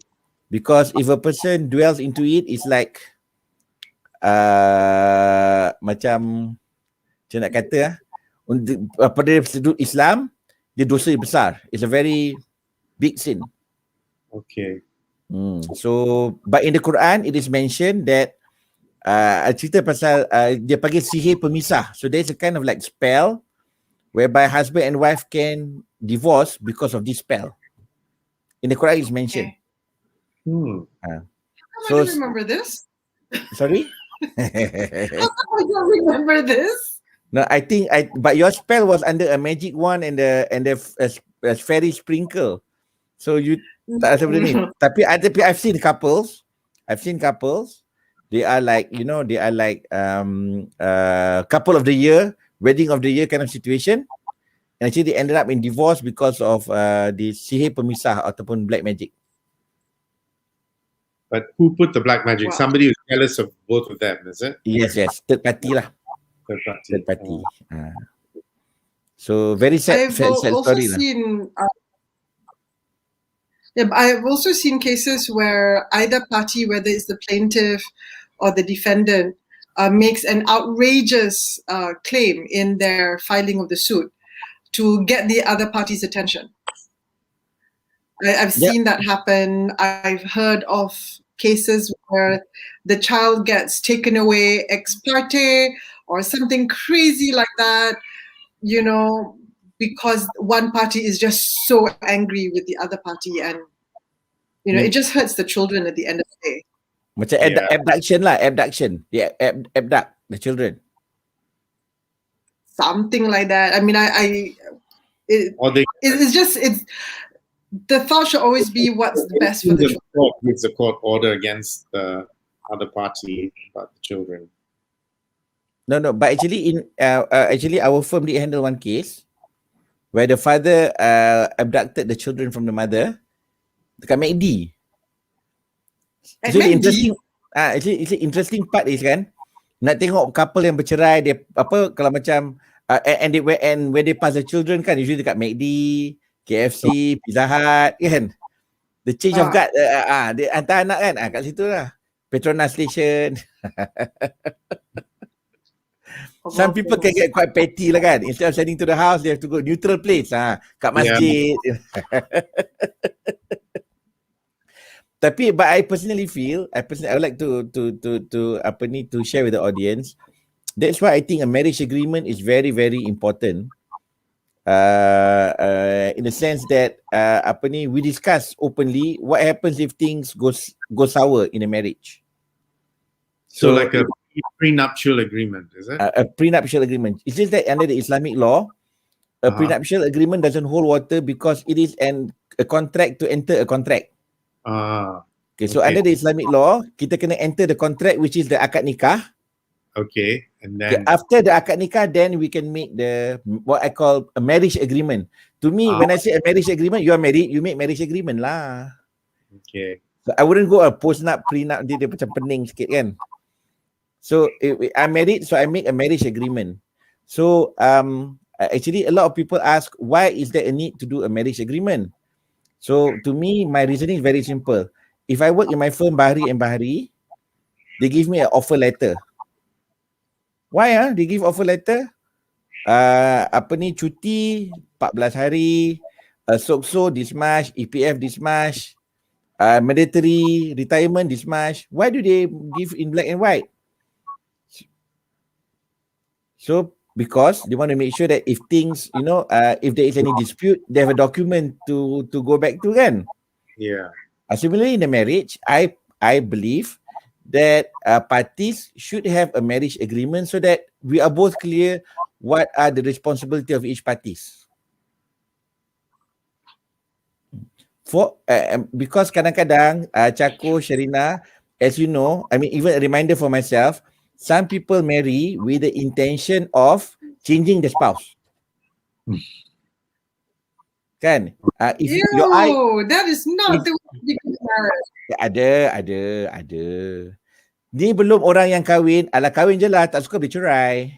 Because if a person dwells into it, it's like macam nak kata pada sudut Islam, dia dosa besar. It's a very big sin. Okay. So, but in the Quran, it is mentioned that cerita pasal dia panggil sihir pemisah. So there's a kind of like spell whereby husband and wife can divorce because of this spell. In the Quran, it's mentioned. I don't remember this. Sorry? How come I don't remember this? No, I think but your spell was under a magic wand and the fairy sprinkle. So you tak rasa benda ni. Tapi I've seen couples. They are like, you know, couple of the year, wedding of the year kind of situation. And actually they ended up in divorce because of the sihir pemisah ataupun black magic. But who put the black magic? Wow. Somebody who's jealous of both of them, is it? Yes. Third party lah. Third party. So very sad story lah. I've also seen cases where either party, whether it's the plaintiff or the defendant, makes an outrageous claim in their filing of the suit to get the other party's attention. I've seen that happen. I've heard of cases where the child gets taken away ex parte or something crazy like that, you know, because one party is just so angry with the other party, and you know, it just hurts the children at the end of the day. Macam Yeah. abduction lah, abduction. Dia abduct the children. Something like that. I mean, Or they it's the thought should always be what's the best for the the court gives a court order against the other party about the children. No, but actually actually our firm did handle one case where the father abducted the children from the mother dekat MACD. At So the MACD? interesting actually interesting part is kan, nak tengok couple yang bercerai, dia apa kalau macam and where they pass the children kan, usually dekat MACD, KFC, Pizza Hut kan. The change of guard dia hantar anak kan, kat situ lah. Petronas Station. Some people can get quite petty lah kan. Instead of sending to the house, they have to go neutral place. Kat masjid. Tapi, but I personally feel, I would like to share with the audience. That's why I think a marriage agreement is very, very important. In the sense that we discuss openly what happens if things go sour in a marriage. So like a prenuptial agreement, is it? A prenuptial agreement. It's just that under the Islamic law, a prenuptial agreement doesn't hold water because it is a contract to enter a contract. Okay, so under the Islamic law, kita kena enter the contract, which is the akad nikah. Okay, and then After the akad nikah, then we can make the what I call a marriage agreement. To me, when I say a marriage agreement, you are married, you make marriage agreement lah. okay. So I wouldn't go a post-nut, prenup, dia macam pening sikit kan. So I'm married, so I make a marriage agreement. So actually a lot of people ask, why is there a need to do a marriage agreement? So to me, my reasoning is very simple. If I work in my firm Bahari and Bahari, they give me an offer letter. Why they give offer letter? Cuti 14 hari, SOKSO dismash, EPF dismash, mandatory retirement dismash. Why do they give in black and white? So because they want to make sure that if things, if there is any dispute, they have a document to go back to kan. Yeah. Similarly in the marriage, I believe that parties should have a marriage agreement so that we are both clear what are the responsibility of each parties. Because kadang-kadang Chako, Sherina, as you know, I mean even a reminder for myself, some people marry with the intention of changing the spouse. Kan? If your eye, that is not the way you get married. ada. Ni belum orang yang kahwin, ala kahwin je lah, tak suka bercerai.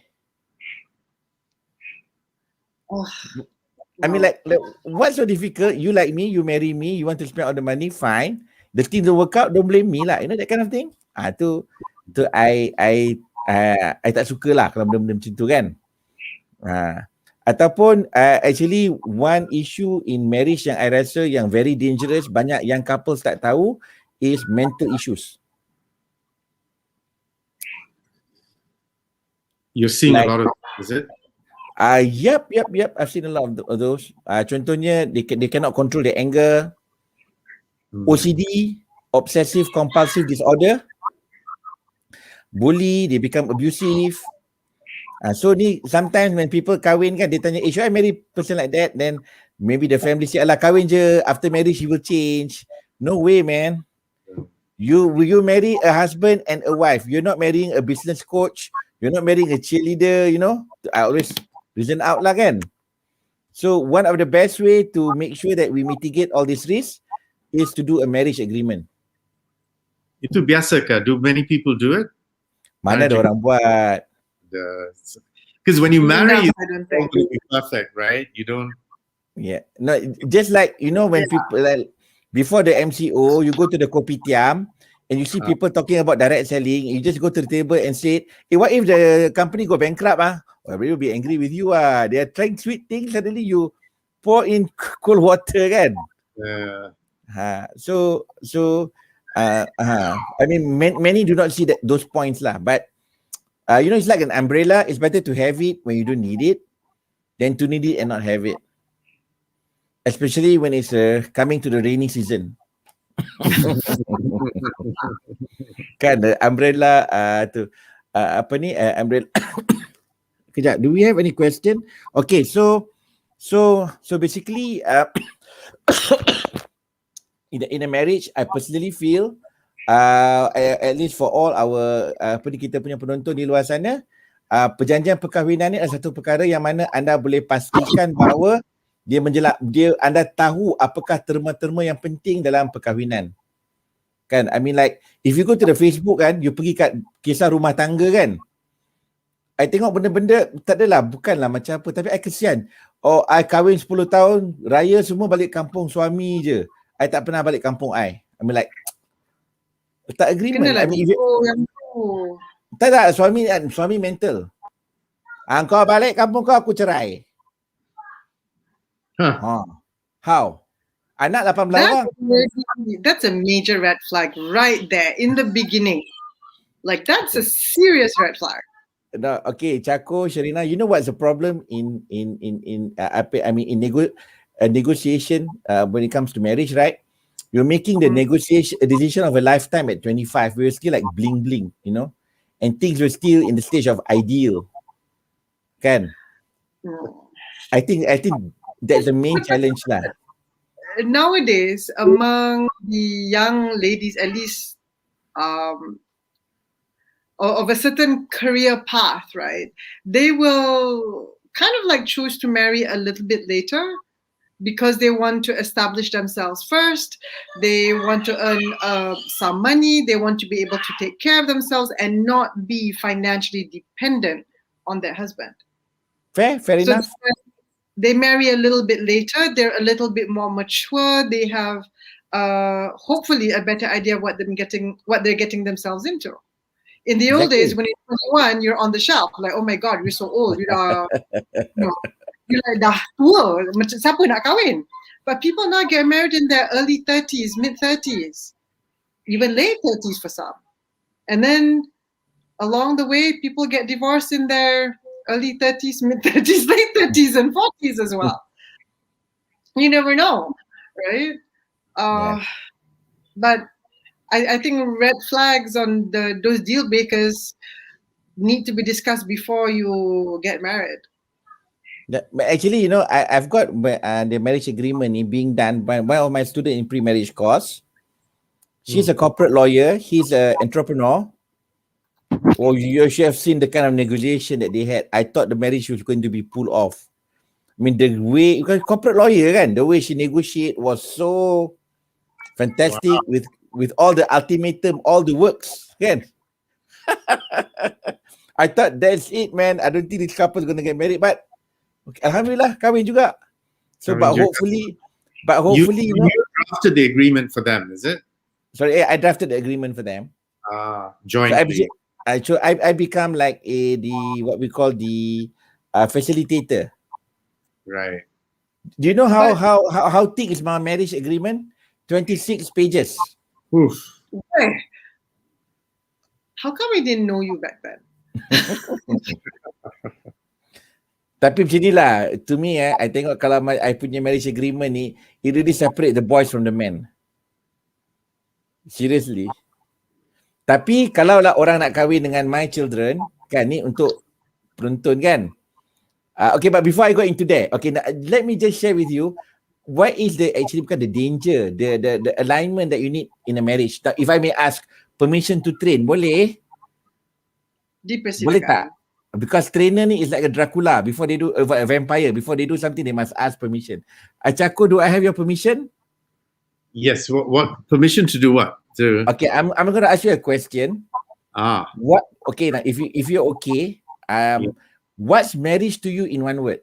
I mean like what's so difficult? You like me, you marry me, you want to spend all the money, fine. The thing don't work out, don't blame me lah. You know that kind of thing? Tu I tak suka lah kalau benda-benda macam tu kan. Ataupun actually one issue in marriage yang I rasa yang very dangerous, banyak yang couples tak tahu, is mental issues. You're seeing a lot of, is it? Yep. I've seen a lot of those. Contohnya they cannot control their anger, OCD, obsessive compulsive disorder, bully, they become abusive. So ni sometimes when people kahwin kan, dia tanya, should I marry person like that? Then maybe the family say, alah kahwin je, after marriage he will change. No way, man. You marry a husband and a wife. You're not marrying a business coach. You're not marrying a cheerleader, I always reason out lah kan. So one of the best way to make sure that we mitigate all these risks is to do a marriage agreement. Itu biasa kah? Do many people do it? Mana ada orang buat? Because when you marry, I it's don't all think. going to be perfect, right? You don't. Yeah. No, just like, when people, like, before the MCO, you go to the kopitiam and you see people talking about direct selling, you just go to the table and say, hey, what if the company go bankrupt? Everybody will be angry with you. They are trying sweet things, suddenly you pour in cold water kan? I mean, many do not see those points lah. But it's like an umbrella. It's better to have it when you don't need it than to need it and not have it. Especially when it's coming to the rainy season. Kan umbrella tu apa ni umbrella. Kejap, do we have any question? Okay, so basically in a marriage, I personally feel at least for all our kita punya penonton di luar sana, perjanjian perkahwinan ni adalah satu perkara yang mana anda boleh pastikan bahawa anda tahu apakah terma-terma yang penting dalam perkahwinan. Kan, I mean like if you go to the Facebook kan, you pergi kat kisah rumah tangga kan, I tengok benda-benda tak adalah, bukanlah macam apa, tapi I kesian. Oh, I kahwin 10 tahun, raya semua balik kampung suami je. I tak pernah balik kampung I. I mean like, tak agreement. Kenalah I mean, yang tu. tak, suami mental. Kau balik kampung kau, aku cerai. How? Anak 18 orang. That's a major red flag right there in the beginning. Like that's a serious red flag. No, okay, Chako, Sharina, you know what's the problem in negotiation when it comes to marriage, right? You're making the decision of a lifetime at 25. We're still like bling bling, you know, and things were still in the stage of ideal. Kan? I think that's the main challenge lah. Nowadays, among the young ladies, at least of a certain career path, right? They will kind of like choose to marry a little bit later because they want to establish themselves first. They want to earn some money. They want to be able to take care of themselves and not be financially dependent on their husband. Fair enough. They marry a little bit later. They're a little bit more mature. They have hopefully a better idea of what they're getting themselves into. In the old days, when you're 21, you're on the shelf. Like, oh my God, you're so old. You're like, dah tua. Macam siapa nak kahwin? But people now get married in their early 30s, mid 30s, even late 30s for some. And then along the way, people get divorced in their early 30s, mid 30s, late 30s, and 40s as well. You never know, right? But I think red flags on those deal breakers need to be discussed before you get married. But actually, you know, I've got the marriage agreement being done by one of my students in pre-marriage course. She's a corporate lawyer. He's an entrepreneur. Well, you should have seen the kind of negotiation that they had. I thought the marriage was going to be pulled off. I mean, the way, because corporate lawyer kan, the way she negotiate was so fantastic. Wow. With all the ultimatum, all the works, kan? I thought that's it, man. I don't think this couple is going to get married, but okay, alhamdulillah, kahwin juga. So, but hopefully, you know, drafted the agreement for them, is it? Sorry, I drafted the agreement for them. Jointly. So I become like what we call the facilitator. Right. Do you know how thick is my marriage agreement? 26 pages. Oof. How come we didn't know you back then? Tapi macam inilah, to me I tengok kalau I punya marriage agreement ni, it really separate the boys from the men. Seriously. Tapi kalau lah orang nak kahwin dengan my children, kan, ni untuk penonton kan. Okay, but before I go into that, okay, let me just share with you what is the danger, the alignment that you need in a marriage. If I may ask, permission to train, boleh? Boleh tak? Because trainer ni is like a Dracula. Before they do a vampire, before they do something, they must ask permission. Achako, do I have your permission? Yes. What permission to do what? Okay, I'm going to ask you a question. What? Okay, now if you're okay, what's marriage to you in one word?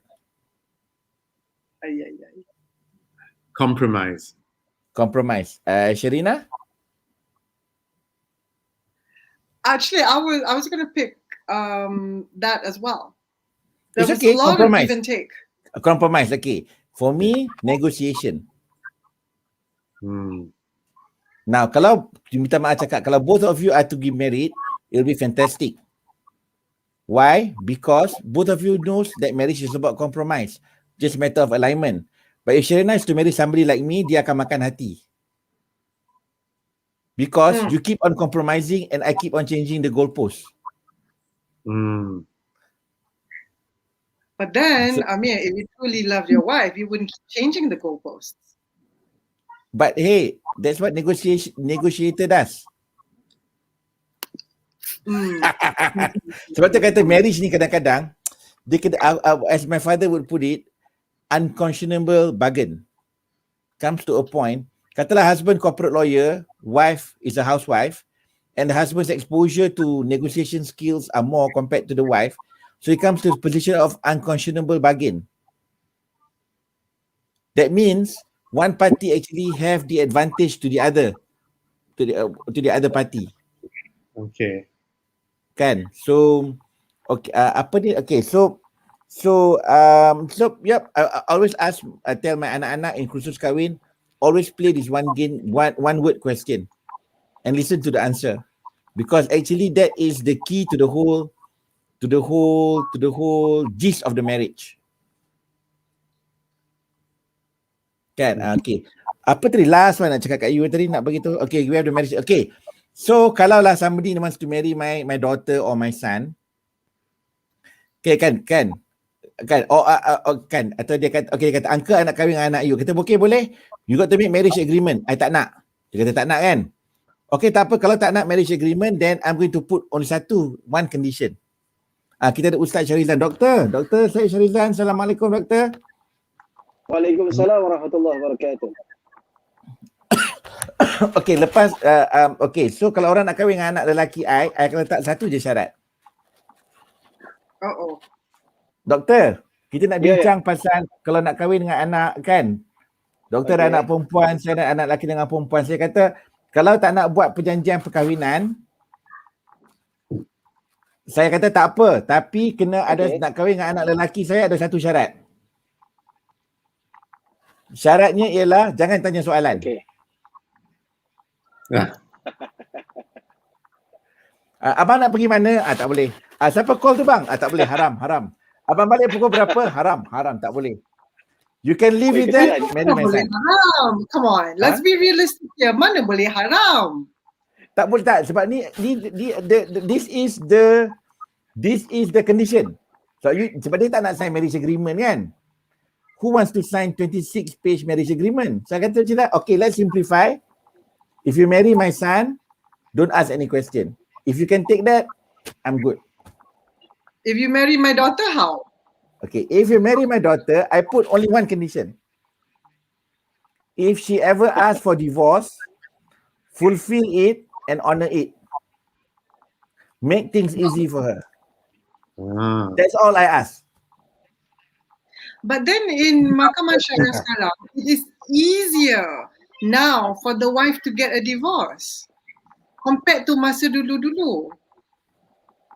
Compromise. Sharina? Actually, I was going to pick that as well. There It's was okay, a lot compromise. of give and take. Compromise, okay. For me, negotiation. Now, kalau minta maaf cakap, kalau both of you are to get married, it'll be fantastic. Why? Because both of you knows that marriage is about compromise. Just a matter of alignment. But if Sharina is to marry somebody like me, dia akan makan hati. because you keep on compromising and I keep on changing the goalpost. But then, if you truly love your wife, you wouldn't keep changing the goalposts. But hey, that's what negotiator does. Sebab tu kata marriage ni kadang-kadang dia kena, as my father would put it, unconscionable bargain. Comes to a point, katalah husband corporate lawyer, wife is a housewife, and the husband's exposure to negotiation skills are more compared to the wife, so it comes to the position of unconscionable bargain. That means one party actually have the advantage to the other, to the other party. Okay. Kan? So okay, apa ni? Okay, so yep, I always tell my anak-anak in kursus kahwin, always play this one word question and listen to the answer, because actually that is the key to the whole gist of the marriage. Kan? Okay. Apa tadi last one nak cakap kat you tadi nak bagi tu? Okay, we have the marriage. Okay. So kalau lah somebody wants to marry my daughter or my son, okay, kan atau dia kata okay, dia kata uncle nak kahwin dengan anak you, kata okay boleh, you got to make marriage agreement. I tak nak. Dia kata tak nak kan? Okay, tak apa, kalau tak nak marriage agreement, then I'm going to put only one condition. Kita ada Ustaz Syarizan. Doktor saya Syarizan. Assalamualaikum doktor. Waalaikumsalam warahmatullahi wabarakatuh. Okay, lepas okay, so kalau orang nak kahwin dengan anak lelaki I akan letak satu je syarat. Doktor, kita nak bincang pasal kalau nak kahwin dengan anak kan. Doktor ada anak perempuan, saya ada anak lelaki dengan perempuan. Saya kata kalau tak nak buat perjanjian perkahwinan, saya kata tak apa, tapi kena ada nak kahwin dengan anak lelaki saya ada satu syarat. Syaratnya ialah jangan tanya soalan. Abang nak pergi mana? Tak boleh. Siapa call tu bang? Tak boleh, haram. Abang balik pukul berapa? Haram, tak boleh. You can live with that, marry my son. Haram. Come on, let's be realistic here. Mana boleh haram? Tak boleh tak, sebab this is the condition. So sebab dia tak nak sign marriage agreement kan. Who wants to sign 26 page marriage agreement? Saya kata macam okay, let's simplify. If you marry my son, don't ask any question. If you can take that, I'm good. If you marry my daughter, how? Okay, if you marry my daughter, I put only one condition. If she ever asks for divorce, fulfill it and honor it. Make things easy for her. That's all I ask. But then in Mahkamah Syariah sekarang, it is easier now for the wife to get a divorce compared to masa dulu-dulu.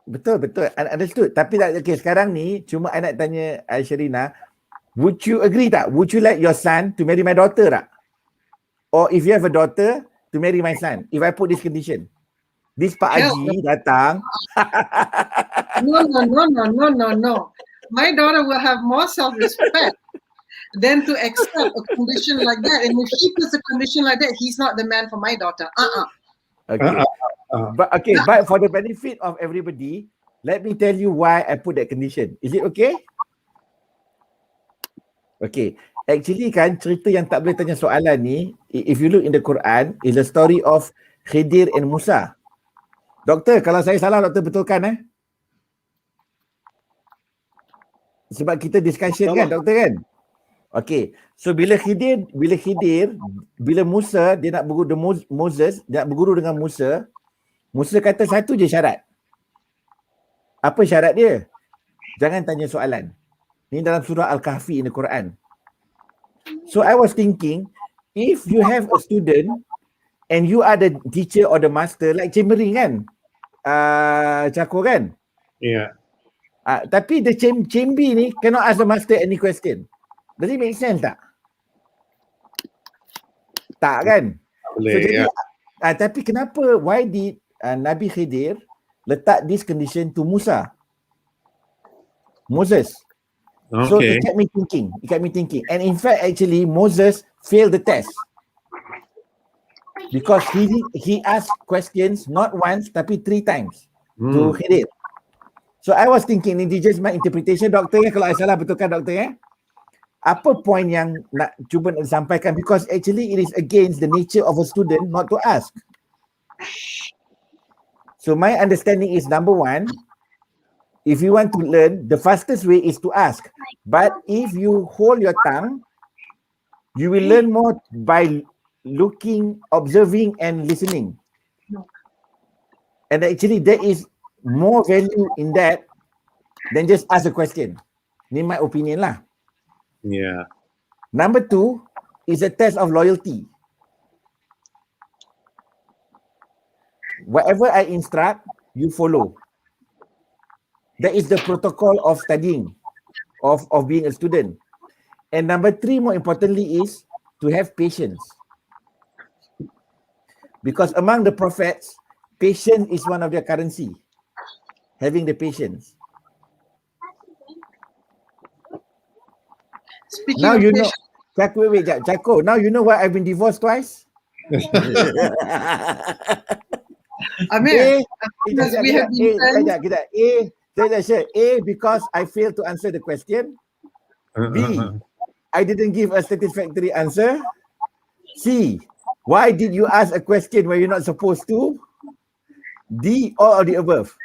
Betul. Understood. Tapi okay, sekarang ni cuma I nak tanya Sherina, would you agree tak? Would you like your son to marry my daughter tak? Or if you have a daughter, to marry my son, if I put this condition? This Pak Haji datang. No. My daughter will have more self-respect than to accept a condition like that. And if he puts a condition like that, he's not the man for my daughter. Okay. But for the benefit of everybody, let me tell you why I put that condition. Is it okay? Okay. Actually kan, cerita yang tak boleh tanya soalan ni, if you look in the Quran, is the story of Khidir and Musa. Doktor, kalau saya salah, doktor betulkan sebab kita discussion kan, doktor kan? Okay. So bila Musa dia nak berguru Moses, dia nak berguru dengan Musa kata satu je syarat. Apa syarat dia? Jangan tanya soalan. Ni dalam surah Al-Kahfi in the Quran. So I was thinking, if you have a student and you are the teacher or the master, like Cemeri kan? Cakor kan? Yeah. Tapi the Cembi ni cannot ask the master any question. Does it make sense tak? Tak kan? Boleh, so jadi, tapi kenapa, why did Nabi Khidir letak this condition to Moses? Okay. So it kept me thinking. And in fact, actually, Moses failed the test. Because he asked questions not once tapi 3 times to hit it. So I was thinking, ini just my interpretation, doktor ya, kalau I salah betulkan doktor ya. Apa point yang nak cuba nak sampaikan, because actually it is against the nature of a student not to ask. So my understanding is, number one, if you want to learn, the fastest way is to ask. But if you hold your tongue, you will learn more by looking, observing and listening. And actually there is more value in that than just ask a question. Ni my opinion lah. Yeah. Number 2 is a test of loyalty. Whatever I instruct, you follow. That is the protocol of studying, of being a student. And number 3, more importantly, is to have patience. Because among the prophets, patience is one of their currency. Having the patience. Speaking Now of you know, patience, wait, Jacko, now you know why I've been divorced twice? Amir, because we have been friends. A, because I failed to answer the question. B, I didn't give a satisfactory answer. C, why did you ask a question where you're not supposed to? D, all of the above.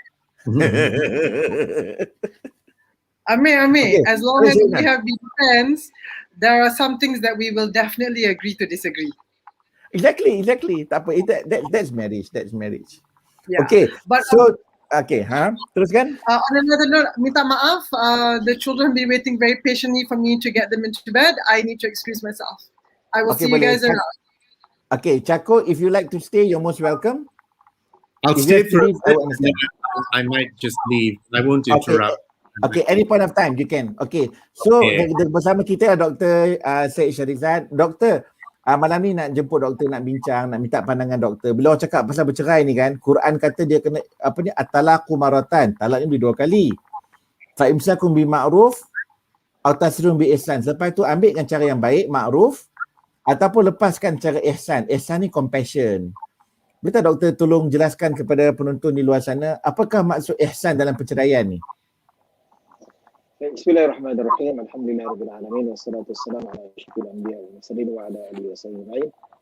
Amir, Okay, as long as Zina. we have been friends, there are some things that we will definitely agree to disagree. Exactly. Tak apa, that's marriage. Yeah. Okay, But so okay, teruskan. on another note, minta maaf, the children be waiting very patiently for me to get them into bed. I need to excuse myself. I will Okay, see you boleh. guys around. Okay, Chaco, if you like to stay, you're most welcome. I'll If stay you have to for a leave, I bit, will understand. I might just leave. I won't Okay, interrupt. okay, any point of time you can. Okay, so Okay. bersama kita Dr. Syed Syarizad. Doktor, malam ni nak jemput doktor, nak bincang, nak minta pandangan doktor. Bila orang cakap pasal bercerai ni kan, Quran kata dia kena at-talaqu maratan. Talak ni 2 kali. Fa imsakum bi ma'ruf atau tasrihun bi ihsan. Lepas tu ambilkan cara yang baik, ma'ruf, ataupun lepaskan cara ihsan. Ihsan ni compassion. Boleh tak doktor tolong jelaskan kepada penonton di luar sana, apakah maksud ihsan dalam perceraian ni? Bismillahirrahmanirrahim. Alhamdulillahirabbil alamin wassalatu wassalamu ala asyrafil anbiya wal mursalin wa ala alihi wasallam.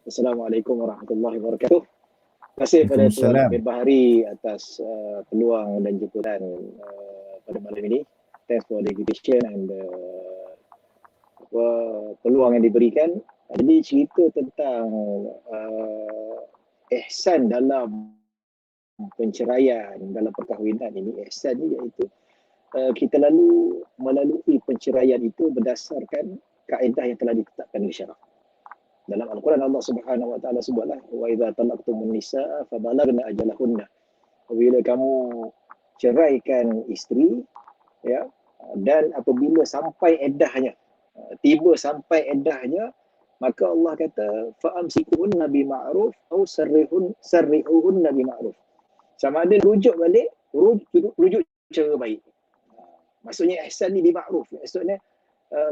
Assalamualaikum warahmatullahi wabarakatuh. Terima kasih kepada Tuan Amir Bahari atas peluang dan jemputan pada malam ini. Thanks for the invitation and peluang yang diberikan. Jadi cerita tentang ihsan dalam penceraian, dalam perkahwinan ini, ihsan ni iaitu kita melalui penceraian itu berdasarkan kaedah yang telah ditetapkan oleh syarak. Dalam Al-Quran Allah Subhanahu wa taala sebutlah, wa idza talaqtumun nisaa fabalagna ajalahunna. Apabila kamu ceraikan isteri, ya, dan apabila sampai iddahnya, tiba sampai iddahnya, maka Allah kata fa'amsikuhunna bima'ruf atau sarrihuhunna bima'ruf. Sama ada rujuk balik, rujuk cara baik. Maksudnya ihsan ni bima'ruf. Maksudnya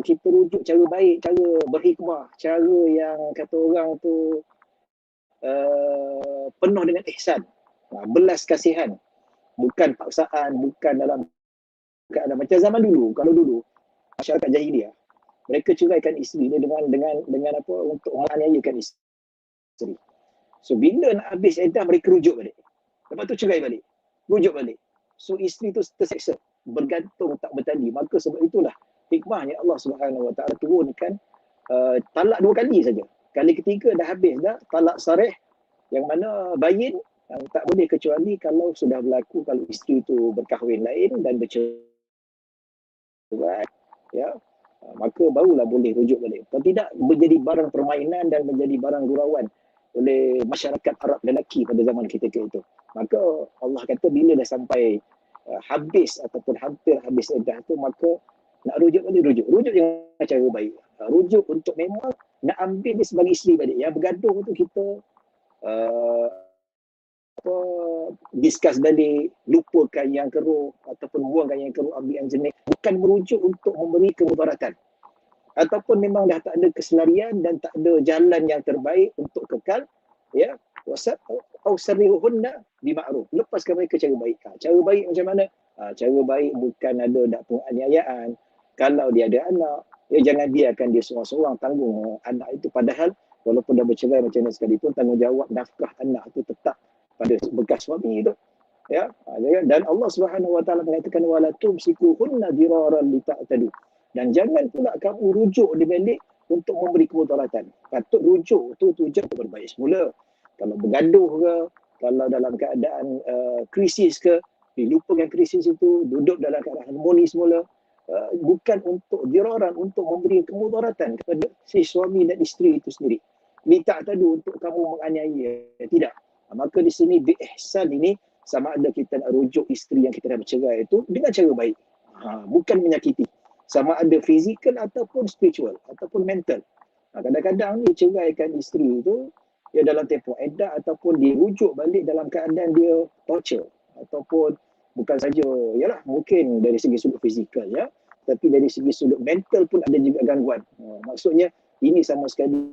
kita rujuk cara baik, cara berhikmah, cara yang kata orang tu penuh dengan ihsan, belas kasihan, bukan paksaan, bukan dalam keadaan macam zaman dulu. Kalau dulu masyarakat jahiliah, mereka ceraikan isteri dia dengan apa, untuk menganiayakan isteri. So bila nak habis iddah, mereka rujuk balik, lepas tu cerai balik, rujuk balik. So isteri tu terseksa, bergantung tak bertanding. Maka sebab itulah hikmahnya Allah Subhanahu wa taala turunkan talak 2 kali saja. Kali ketiga dah habis dah, talak sarih, yang mana bayin tak boleh kecuali kalau sudah berlaku, kalau isteri tu berkahwin lain dan bercerai, ya, maka barulah boleh rujuk balik. Kalau tidak, menjadi barang permainan dan menjadi barang gurauan oleh masyarakat Arab lelaki pada zaman ketika itu. Maka Allah kata bila dah sampai habis ataupun hampir habis iddah tu, maka nak rujuk balik, rujuk dengan cara baik. Rujuk untuk memang nak ambil dia sebagai isteri balik. Yang bergaduh tu kita discuss balik, lupakan yang keruh ataupun buangkan yang keruh, ambil yang jernih. Bukan merujuk untuk memberi kemudaratan, ataupun memang dah tak ada keselarian dan tak ada jalan yang terbaik untuk kekal ya, wasat au sarrihuhunna bima'ruf, lepaskan mereka cara baik. Cara baik macam mana? Cara baik bukan ada dak penganiayaan. Kalau dia ada anak, ya jangan biarkan dia seorang-seorang tanggung anak itu, padahal walaupun dah bercerai macam mana sekalipun, tanggungjawab nafkah anak itu tetap pada bekas suami itu. Ya, dan Allah Subhanahu wa taala mengatakan wala tumsikuhunna diraran lita'tadu. Dan jangan pula kamu rujuk di balik untuk memberi kemudaratan. Patut rujuk tu tujuan untuk berbaik semula. Kalau bergaduh ke, kalau dalam keadaan krisis ke, dilupakan krisis itu, duduk dalam keadaan harmoni semula. Bukan untuk diraran, untuk memberi kemudaratan kepada si suami dan isteri itu sendiri. Lita'tadu, untuk kamu menganiaya. Tidak. Maka di sini biihsan ini sama ada kita nak rujuk isteri yang kita dah bercerai itu dengan cara baik. Bukan menyakiti. Sama ada fizikal ataupun spiritual ataupun mental. Kadang-kadang dia ceraikan isteri itu dia dalam tempoh iddah ataupun dirujuk balik dalam keadaan dia torture ataupun bukan saja yalah mungkin dari segi sudut fizikal ya, tapi dari segi sudut mental pun ada juga gangguan. Maksudnya ini sama sekali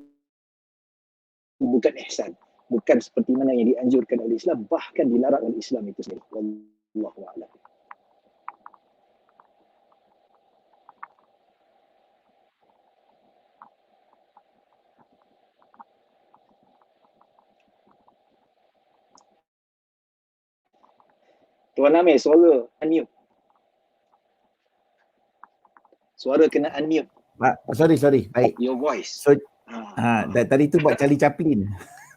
bukan ihsan. Bukan seperti mana yang dianjurkan oleh Islam, bahkan dilarang oleh Islam itu sendiri. Wallahu a'lam. Tuan Amir, suara unmute. Suara kena unmute. Sorry. Baik. Your voice. So, tadi tu buat Charlie Chaplin.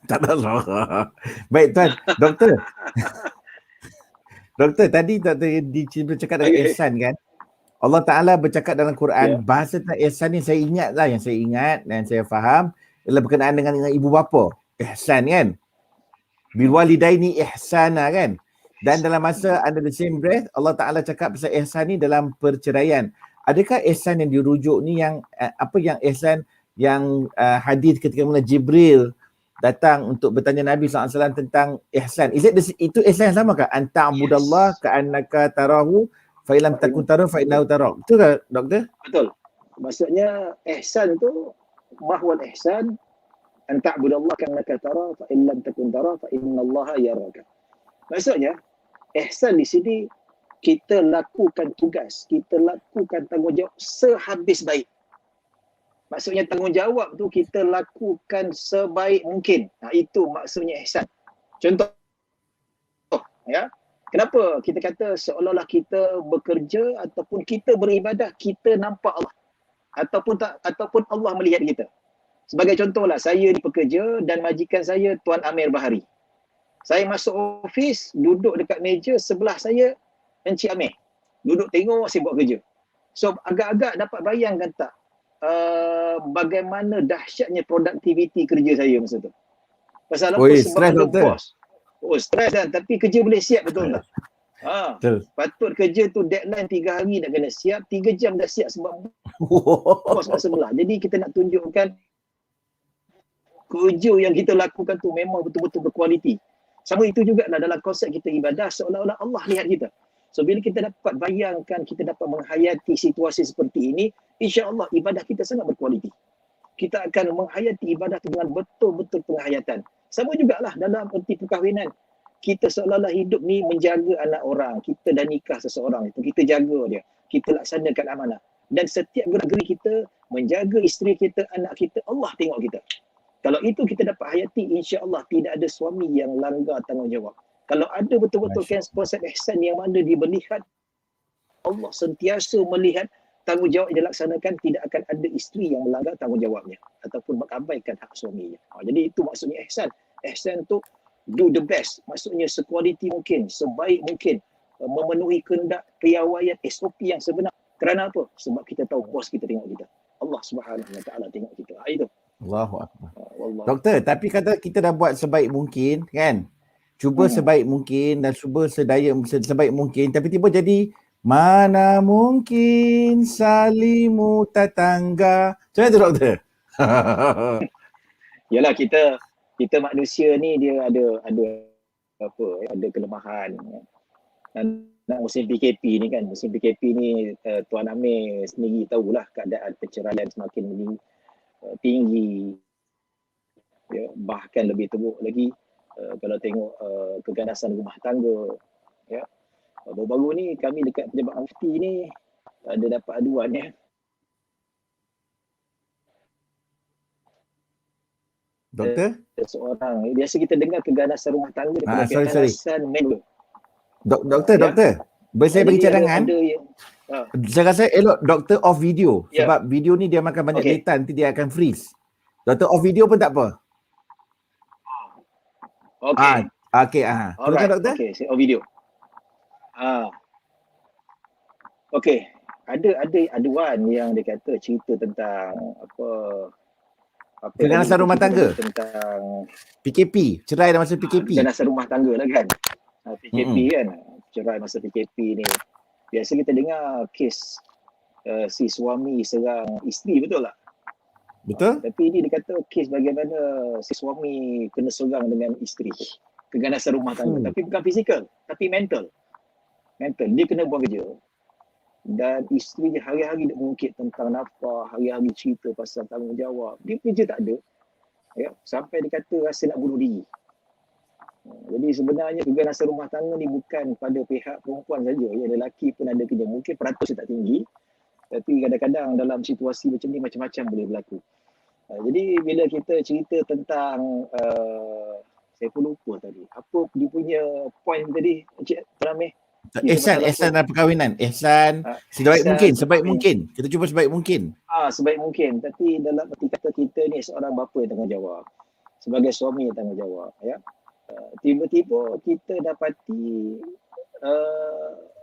Tak ada salah. Baik tuan, doktor. Doktor, tadi doktor bercakap dengan ihsan kan? Allah Ta'ala bercakap dalam Quran, bahasa tentang ihsan ni saya ingat lah, yang saya ingat dan saya faham ialah berkenaan dengan ibu bapa. Ihsan kan? Bil walidaini ihsana kan? Dan dalam masa under the same breath, Allah Ta'ala cakap pasal ihsan ni dalam perceraian. Adakah ihsan yang dirujuk ni yang apa yang ihsan yang hadis ketika mula Jibril datang untuk bertanya Nabi SAW tentang ihsan. Itu ihsan yang sama ke? Anta'budallah ka'annaka tarahu fa'ilam takun tarahu fa'innahu tarak. Betul ke doktor? Betul. Maksudnya ihsan tu mahwal ihsan anta'budallah ka'annaka tarahu fa'illam takun tarahu fa'innallaha yaraka. Maksudnya ihsan di sini kita lakukan tugas, kita lakukan tanggungjawab sehabis baik. Maksudnya tanggungjawab tu kita lakukan sebaik mungkin. Itu maksudnya ihsan. Contoh, ya. Kenapa kita kata seolah-olah kita bekerja ataupun kita beribadah, kita nampak Allah. Ataupun Allah melihat kita. Sebagai contohlah, saya ni pekerja dan majikan saya Tuan Amir Bahari. Saya masuk office, duduk dekat meja, sebelah saya Encik Amir. Duduk tengok saya buat kerja. So agak-agak dapat bayangkan tak? Bagaimana dahsyatnya produktiviti kerja saya masa tu. Pasal apa? Sebab ada bos. Stres kan, tapi kerja boleh siap, betul tak? Betul. Patut kerja tu deadline 3 hari nak kena siap, 3 jam dah siap sebab bos kat sebelah. Jadi kita nak tunjukkan kerja yang kita lakukan tu memang betul-betul berkualiti. Sama itu juga lah dalam konsep kita ibadah, seolah-olah Allah lihat kita. So bila kita dapat bayangkan, kita dapat menghayati situasi seperti ini, insya-Allah ibadah kita sangat berkualiti. Kita akan menghayati ibadah dengan betul-betul penghayatan. Sama jugalah dalam erti perkahwinan. Kita seolah-olah hidup ni menjaga anak orang. Kita dah nikah seseorang itu, kita jaga dia. Kita laksanakan amanah. Dan setiap gerak-geri kita, menjaga isteri kita, anak kita, Allah tengok kita. Kalau itu kita dapat hayati, insya-Allah tidak ada suami yang langgar tanggungjawab. Kalau ada betul-betul konsep ihsan yang mana dia melihat, Allah sentiasa melihat tanggungjawab yang dilaksanakan, tidak akan ada isteri yang melanggar tanggungjawabnya ataupun mengabaikan hak suaminya. Jadi itu maksudnya ihsan. Ihsan tu do the best. Maksudnya sekualiti mungkin, sebaik mungkin, memenuhi kehendak piawaian SOP yang sebenar. Kerana apa? Sebab kita tahu bos kita tengok kita. Allah Subhanahu Wa Taala tengok kita. Itu. Allahu Akbar. Doktor, tapi kata kita dah buat sebaik mungkin kan? Cuba sebaik mungkin dan cuba sebaik mungkin, tapi tiba jadi mana mungkin salimu tetangga. Macam mana tu doktor? Yalah, kita manusia ni dia ada kelemahan. Dan musim PKP ni kan, musim PKP ni Tuan Amir sendiri tahulah keadaan perceraian semakin tinggi. Ya, bahkan lebih teruk lagi kalau tengok keganasan rumah tangga, ya. Baru-baru ni kami dekat pejabat mufti ni ada dapat aduan, ya. Doktor? Seorang, biasa kita dengar keganasan rumah tangga daripada Sorry. keganasan manual. Doktor, Ya. doktor. Boleh saya bagi Jadi cadangan? ada yang Saya rasa elok doktor off video. Ya. Sebab video ni dia makan banyak Okey. data, nanti dia akan freeze. Doktor off video pun tak apa. okey. Okey. Silakan Alright. doktor. Okey, saya video. Okey, ada aduan yang dia kata cerita tentang apa Keganasan rumah tangga. tentang PKP, cerai dalam masa PKP. keganasan rumah tangga lah kan. PKP kan, cerai masa PKP ni. Biasa kita dengar kes si suami serang isteri, betul tak? Betul? Tapi ini dia kata kes bagaimana si suami kena serang dengan isteri. Keganasan rumah tangga. Tapi bukan fizikal, tapi mental. Dia kena buang kerja. Dan isteri dia hari-hari dia mengungkit tentang nafkah, hari-hari cerita pasal tanggungjawab. Dia kerja tak ada. Ya, sampai dia kata rasa nak bunuh diri. Jadi sebenarnya keganasan rumah tangga ni bukan pada pihak perempuan saja. Ya, lelaki pun ada kerja. Mungkin peratus tak tinggi. Tapi kadang-kadang dalam situasi macam ni macam-macam boleh berlaku. Jadi bila kita cerita tentang saya pun lupa tadi. Apa dia punya point tadi, Encik Rameh? Ihsan dalam perkahwinan. Ihsan sebaik mungkin. Kita cuba sebaik mungkin. Sebaik mungkin. Tapi dalam arti kata kita ni seorang bapa yang tanggungjawab. Sebagai suami yang tanggungjawab. Ya. Tiba-tiba kita dapati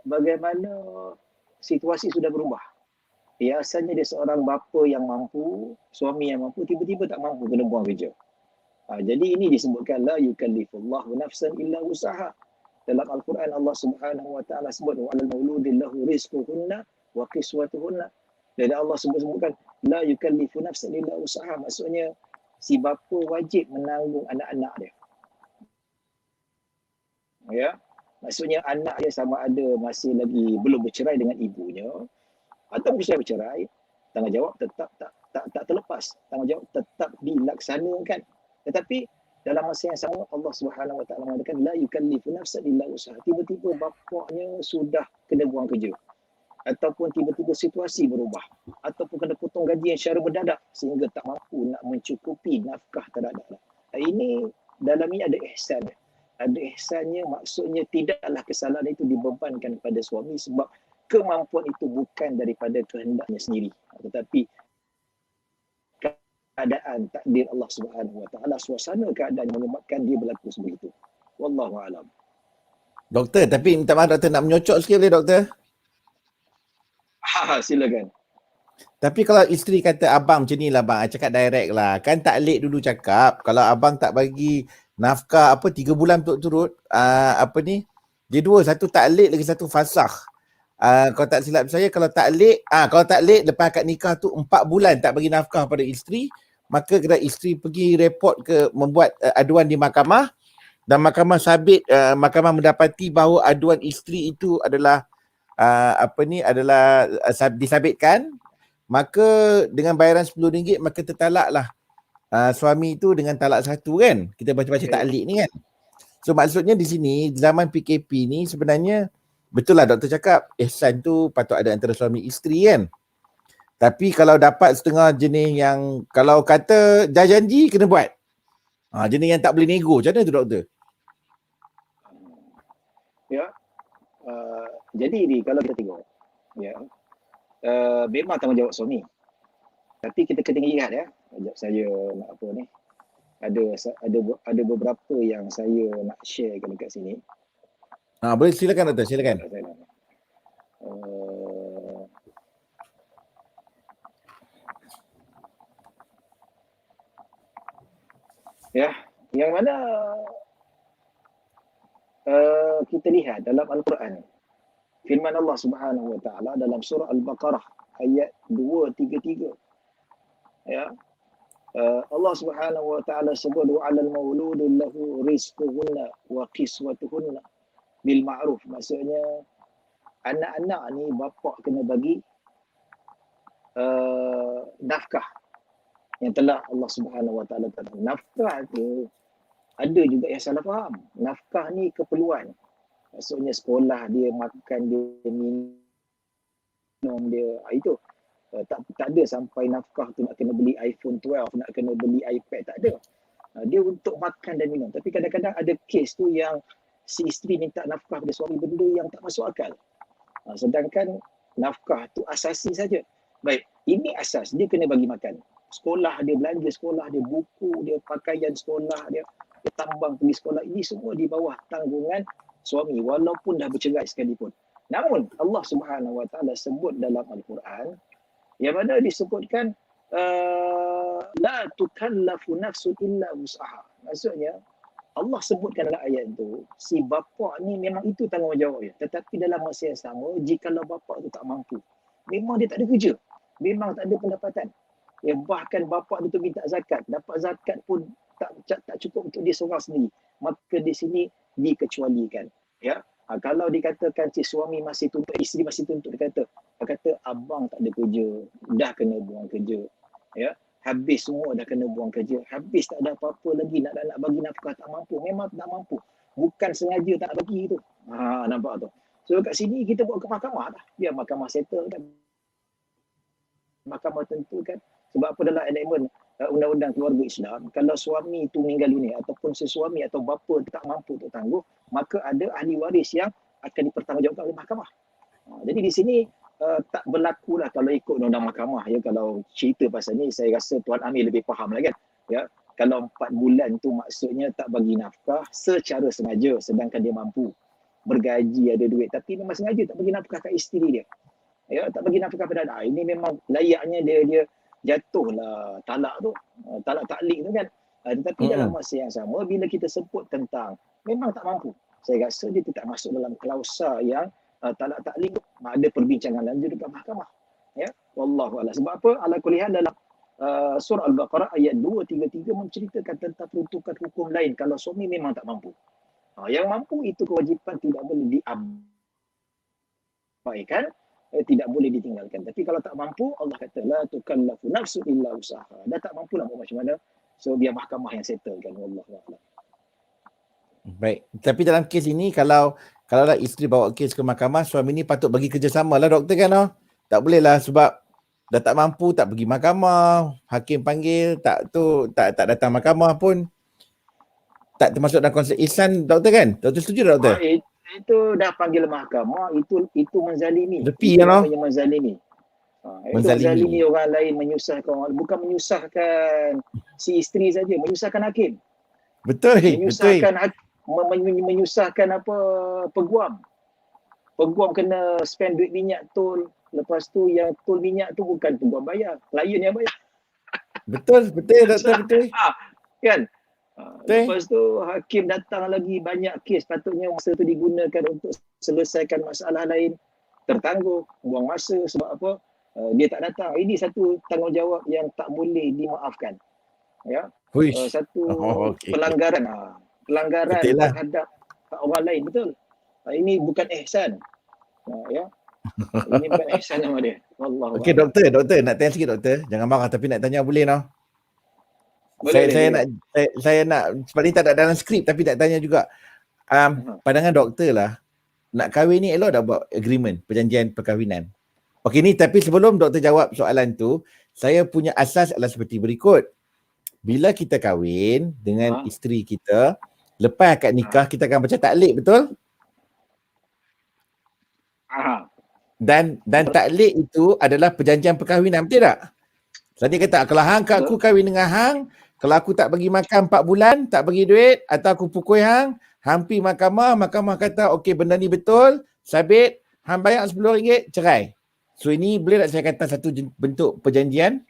bagaimana situasi sudah berubah. Biasanya dia seorang bapa yang mampu, suami yang mampu, tiba-tiba tak mampu, kena buang kerja. Jadi ini disebutkan la yukallifullahu nafsan illa usaha. Dalam Al-Quran Allah Subhanahu wa taala sebut wa alal mauludi lahu rizquhunna wa kiswatuhunna. Dan Allah sebutkan la yukallifu nafsan illa usaha, maksudnya si bapa wajib menanggung anak-anak dia. Ya. Maksudnya anak dia sama ada masih lagi belum bercerai dengan ibunya atau sudah bercerai, tanggungjawab tetap tak terlepas. Tanggungjawab tetap dilaksanakan. Tetapi dalam masa yang sama Allah Subhanahu wa taala mengatakan la yukallifu nafsan illa usaha. Tiba-tiba bapaknya sudah kena buang kerja. Ataupun tiba-tiba situasi berubah. Ataupun kena potong gaji yang secara mendadak sehingga tak mampu nak mencukupi nafkah terhadap anak. Ini dalam ini ada ihsan. Ada ihsannya, maksudnya tidaklah kesalahan itu dibebankan kepada suami sebab kemampuan itu bukan daripada kehendaknya sendiri. Tetapi keadaan takdir Allah Subhanahu wa taala, suasana keadaan menyebabkan dia berlaku seperti itu. Wallahu a'lam. Doktor, tapi minta maaf doktor, nak menyocok sikit boleh doktor? Silakan. Tapi kalau isteri kata abang macam ni lah bang, cakap direct lah. Kan tak late dulu cakap, kalau abang tak bagi nafkah 3 bulan turut-turut, dia dua, satu tak late lagi satu fasakh. Kalau tak silap saya, kalau tak late lepas akad nikah tu 4 bulan tak bagi nafkah pada isteri, maka kena isteri pergi report membuat aduan di mahkamah, dan mahkamah sabit, mahkamah mendapati bahawa aduan isteri itu adalah disabitkan, maka dengan bayaran RM10 maka tertalaklah suami itu dengan talak 1 kan. Kita baca-baca taklik ni kan. So maksudnya di sini zaman PKP ni sebenarnya betul lah doktor cakap, ihsan tu patut ada antara suami isteri kan. Tapi kalau dapat setengah jenis yang kalau kata dah janji kena buat. Jenis yang tak boleh nego. Macam mana tu doktor? Ya. Jadi ni kalau kita tengok, ya, memang tanggungjawab suami. Tapi kita kena ingat ya, sekejap saya nak apa ni. Ada beberapa yang saya nak sharekan dekat sini. Boleh silakan doktor, silakan. Ya, yang mana kita lihat dalam Al-Quran, firman Allah Subhanahu wa taala dalam surah Al-Baqarah ayat 233. Ya. Allah Subhanahu wa taala sebut wa 'alal mauludi lahu rizquhunna wa kiswatuhunna bil ma'ruf. Maksudnya anak-anak ni bapa kena bagi nafkah. yang telah Allah Subhanahu Wa Taala kata. Nafkah tu ada juga yang salah faham. Nafkah ni keperluan. Maksudnya sekolah dia, makan dia, minum dia, itu. Tak ada sampai nafkah tu nak kena beli iPhone 12, nak kena beli iPad, tak ada. Dia untuk makan dan minum. Tapi kadang-kadang ada kes tu yang si isteri minta nafkah pada suami, benda yang tak masuk akal. Sedangkan nafkah tu asasi saja. Baik, ini asas, dia kena bagi makan. Sekolah dia, belanja sekolah dia, buku dia, pakaian sekolah dia, tambang pergi sekolah, ini semua di bawah tanggungan suami walaupun dah bercerai sekalipun. Namun Allah Subhanahu Wa Taala sebut dalam Al-Quran yang mana disebutkan la tukallafu nafsun illa wus'aha. Maksudnya Allah sebutkan dalam ayat tu si bapa ni memang itu tanggungjawab dia, tetapi dalam masa yang sama jikalau bapa tu tak mampu, memang dia tak ada kerja, memang tak ada pendapatan, bahkan bapa tu minta zakat, dapat zakat pun tak cukup untuk dia seorang sendiri, maka di sini dikecualikan. Kalau dikatakan si suami masih tuntut, isteri masih tuntut, dia kata abang tak ada kerja, dah kena buang kerja, habis semua dah kena buang kerja, habis tak ada apa-apa lagi, nak bagi nafkah tak mampu, memang tak mampu, bukan sengaja tak bagi tu. Nampak tu. So kat sini kita bawa ke mahkamah dah, biar mahkamah settle kan, mahkamah tentukan. Sebab apa dalam elemen undang-undang keluarga Islam, kalau suami itu meninggal dunia ataupun sesuami atau bapa tak mampu untuk tangguh, maka ada ahli waris yang akan dipertanggungjawabkan oleh mahkamah. Jadi di sini tak berlaku lah kalau ikut undang-undang mahkamah. Kalau cerita pasal ni, saya rasa Tuan Amir lebih faham lah kan. Kalau 4 bulan tu maksudnya tak bagi nafkah secara sengaja, sedangkan dia mampu bergaji, ada duit, tapi memang sengaja tak bagi nafkah kat isteri dia. Tak bagi nafkah pada anak. Ini memang layaknya dia jatuhlah talak tu, talak taklik tu kan. Tetapi dalam masa yang sama, bila kita sebut tentang memang tak mampu, saya rasa dia tidak masuk dalam klausa yang talak taklik tu. Ada perbincangan lanjut dekat mahkamah. Wallahu a'lam. Sebab apa? Ala kulli hal dalam surah Al-Baqarah ayat 233 menceritakan tentang peruntukan hukum lain kalau suami memang tak mampu. Yang mampu itu kewajipan tidak boleh diabaikan, tidak boleh ditinggalkan. Tapi kalau tak mampu, Allah kata la tukallafu nafsun illa usaha. Dah tak mampu nak buat macam mana, so biar mahkamah yang settlekan. Wallahu a'lam. Baik. Tapi dalam kes ini kalau lah isteri bawa kes ke mahkamah, suami ni patut bagi kerjasama lah doktor kan. Tak boleh lah sebab dah tak mampu, tak pergi mahkamah, hakim panggil, tak datang mahkamah pun. Tak termasuk dalam konsep ihsan doktor kan? Doktor setuju tak doktor? Itu dah panggil mahkamah, itu menzalimi. Lebih kan? Itu menzalimi. Itu menzalimi orang lain, menyusahkan orang, bukan menyusahkan si isteri saja, menyusahkan hakim. Betul. Menyusahkan apa peguam. Peguam kena spend duit minyak tol, lepas tu yang tol minyak tu bukan peguam bayar, klien yang bayar. Betul doktor. Kan? Lepas tu hakim datang lagi banyak kes, patutnya masa tu digunakan untuk selesaikan masalah lain, tertangguh, buang masa. Sebab apa? Dia tak datang. Ini satu tanggungjawab yang tak boleh dimaafkan. Satu pelanggaran terhadap orang lain. Betul. Ini bukan ihsan. Ini bukan ihsan nama dia. Wallahu Okey doktor nak tanya sikit doktor. Jangan marah tapi nak tanya boleh no? Saya nak sebab ni tak ada dalam skrip tapi nak tanya juga. Pandangan doktor lah, nak kahwin ni elok dah buat agreement, perjanjian perkahwinan. Okey ni, tapi sebelum doktor jawab soalan tu, saya punya asas adalah seperti berikut. Bila kita kahwin dengan isteri kita, lepas akad nikah kita akan baca taklid, betul? Dan taklid itu adalah perjanjian perkahwinan, betul tak? Tadi kata kalau hang kat aku kahwin dengan hang, kalau aku tak bagi makan 4 bulan, tak bagi duit atau aku pukul hang pergi mahkamah kata okey benda ni betul, sabit, hang bayar RM10, cerai. So ini boleh tak saya kata satu bentuk perjanjian?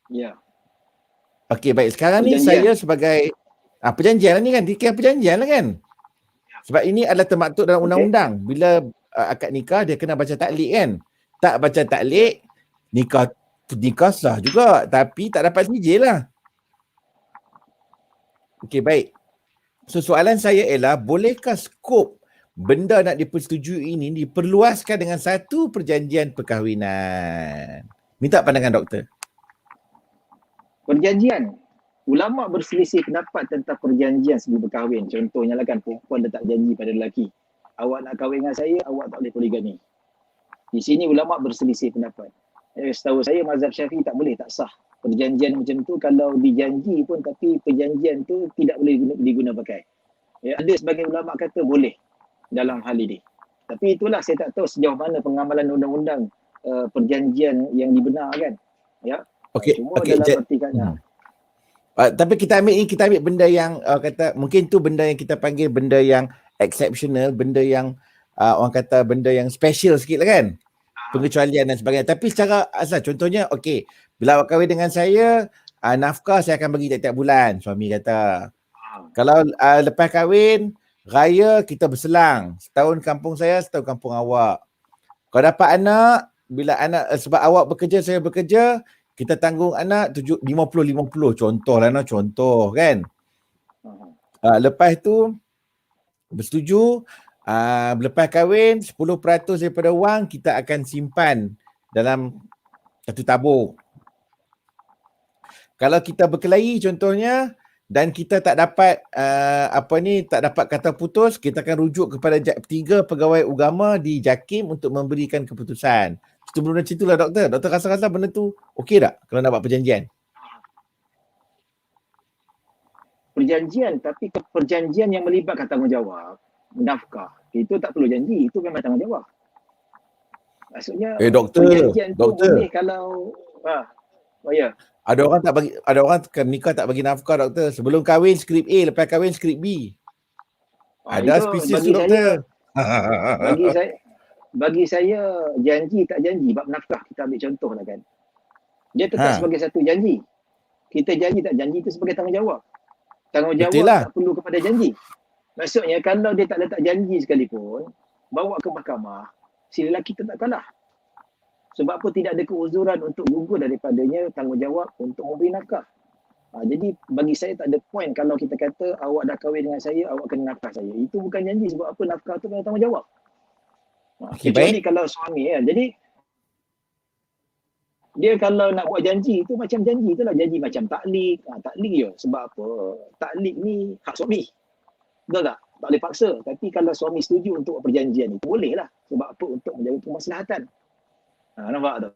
Ya. Okey baik, sekarang ni saya sebagai perjanjian lah ni kan, dikira perjanjian lah kan? Sebab ini adalah termaktub dalam undang-undang. Bila akad nikah dia kena baca taklid kan? Tak baca taklid, nikah sah juga tapi tak dapat sijil lah. Okey baik. So soalan saya ialah, bolehkah skop benda nak dipersetujui ini diperluaskan dengan satu perjanjian perkahwinan? Minta pandangan doktor. Perjanjian. Ulama berselisih pendapat tentang perjanjian sebelum berkahwin. Contohnya lah kan, perempuan letak janji pada lelaki. Awak nak kahwin dengan saya, awak tak boleh poligami. Di sini ulama berselisih pendapat. Setahu saya mazhab Syafi'i tak boleh, tak sah. Perjanjian macam tu kalau dijanji pun tapi perjanjian tu tidak boleh diguna pakai. Ada sebagian ulama kata boleh dalam hal ini. Tapi itulah saya tak tahu sejauh mana pengamalan undang-undang perjanjian yang dibenarkan. Ya. Cuma dalam arti kata. Tapi kita ambil benda yang kata mungkin tu benda yang kita panggil benda yang exceptional, benda yang orang kata benda yang special sikit lah kan. Pengecualian dan sebagainya. Tapi secara asal contohnya bila awak kahwin dengan saya, nafkah saya akan bagi tiap-tiap bulan, suami kata. Kalau lepas kahwin, raya kita berselang. Setahun kampung saya, setahun kampung awak. Kalau dapat anak, bila anak sebab awak bekerja, saya bekerja, kita tanggung anak 50-50. Contoh kan. Lepas tu bersetuju, lepas kahwin 10% daripada wang kita akan simpan dalam satu tabung. Kalau kita berkelahi contohnya dan kita tak dapat tak dapat kata putus, kita akan rujuk kepada 3 pegawai agama di JAKIM untuk memberikan keputusan. Itu benda macam itulah doktor. Doktor rasa benda tu okey tak kalau nak buat perjanjian? Perjanjian, tapi perjanjian yang melibatkan tanggungjawab, nafkah, itu tak perlu janji, itu memang tanggungjawab. Maksudnya perjanjian tu boleh kalau ada orang nikah tak bagi nafkah doktor. Sebelum kahwin skrip A, lepas kahwin skrip B. Ada spesies tu doktor. Bagi saya janji tak janji bab nafkah kita ambil contoh lah kan. Dia tetap sebagai satu janji. Kita janji tak janji itu sebagai tanggungjawab. Tanggungjawab tak perlu kepada janji. Maksudnya kalau dia tak letak janji sekalipun, bawa ke mahkamah, si lelaki tetap kalah. Sebab apa tidak ada keuzuran untuk gugur daripadanya tanggungjawab untuk memberi nafkah. Jadi bagi saya tak ada point kalau kita kata awak dah kahwin dengan saya, awak kena nafkah saya. Itu bukan janji sebab apa nafkah tu memang tanggungjawab. Kecuali kalau suami kan. Jadi dia kalau nak buat janji tu macam janji itulah, janji macam taklik. Taklik je. Sebab apa? Taklik ni hak suami. Betul tak? Tak boleh paksa. Tapi kalau suami setuju untuk perjanjian itu boleh lah. Sebab apa? Untuk menjaga kemaslahatan. Nampak tak?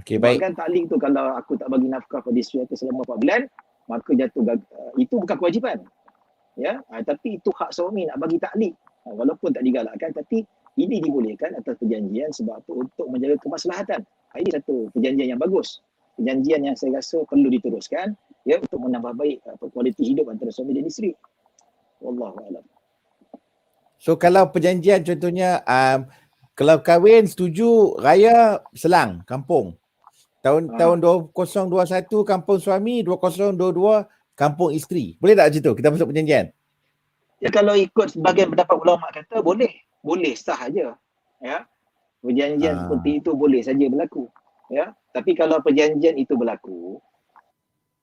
Okey, baik. Kan taklik tu kalau aku tak bagi nafkah pada isteri aku selama 4 bulan, maka itu bukan kewajipan. Ya, tapi itu hak suami nak bagi taklik. Walaupun tak digalakkan, tapi ini dibolehkan atas perjanjian sebab apa? Untuk menjaga kemaslahatan. Ini satu perjanjian yang bagus. Perjanjian yang saya rasa perlu diteruskan ya untuk menambah baik kualiti hidup antara suami dan isteri. Wallahualam. So kalau perjanjian contohnya kalau kahwin setuju raya selang kampung. Tahun 2021 kampung suami, 2022 kampung isteri. Boleh tak macam tu? Kita masuk perjanjian. Ya kalau ikut sebagian pendapat ulama kata boleh sah aja. Ya. Perjanjian seperti itu boleh saja berlaku. Ya. Tapi kalau perjanjian itu berlaku,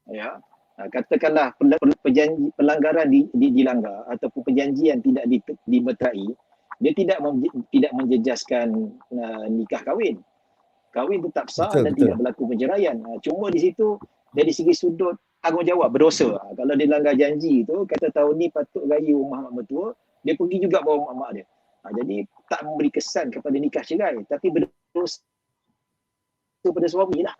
ya, katakanlah pelanggaran dilanggar ataupun perjanjian tidak dimeterai, dia tidak menjejaskan nikah kahwin. Kahwin tetap sah dan tidak berlaku perceraian. Cuma di situ dari segi sudut tanggungjawab berdosa. Kalau dia langgar janji tu, kata tahun ni patut raya rumah mak mertua, dia pergi juga bawa mak dia. Jadi tak memberi kesan kepada nikah cerai, tapi berdosa pada suami lah.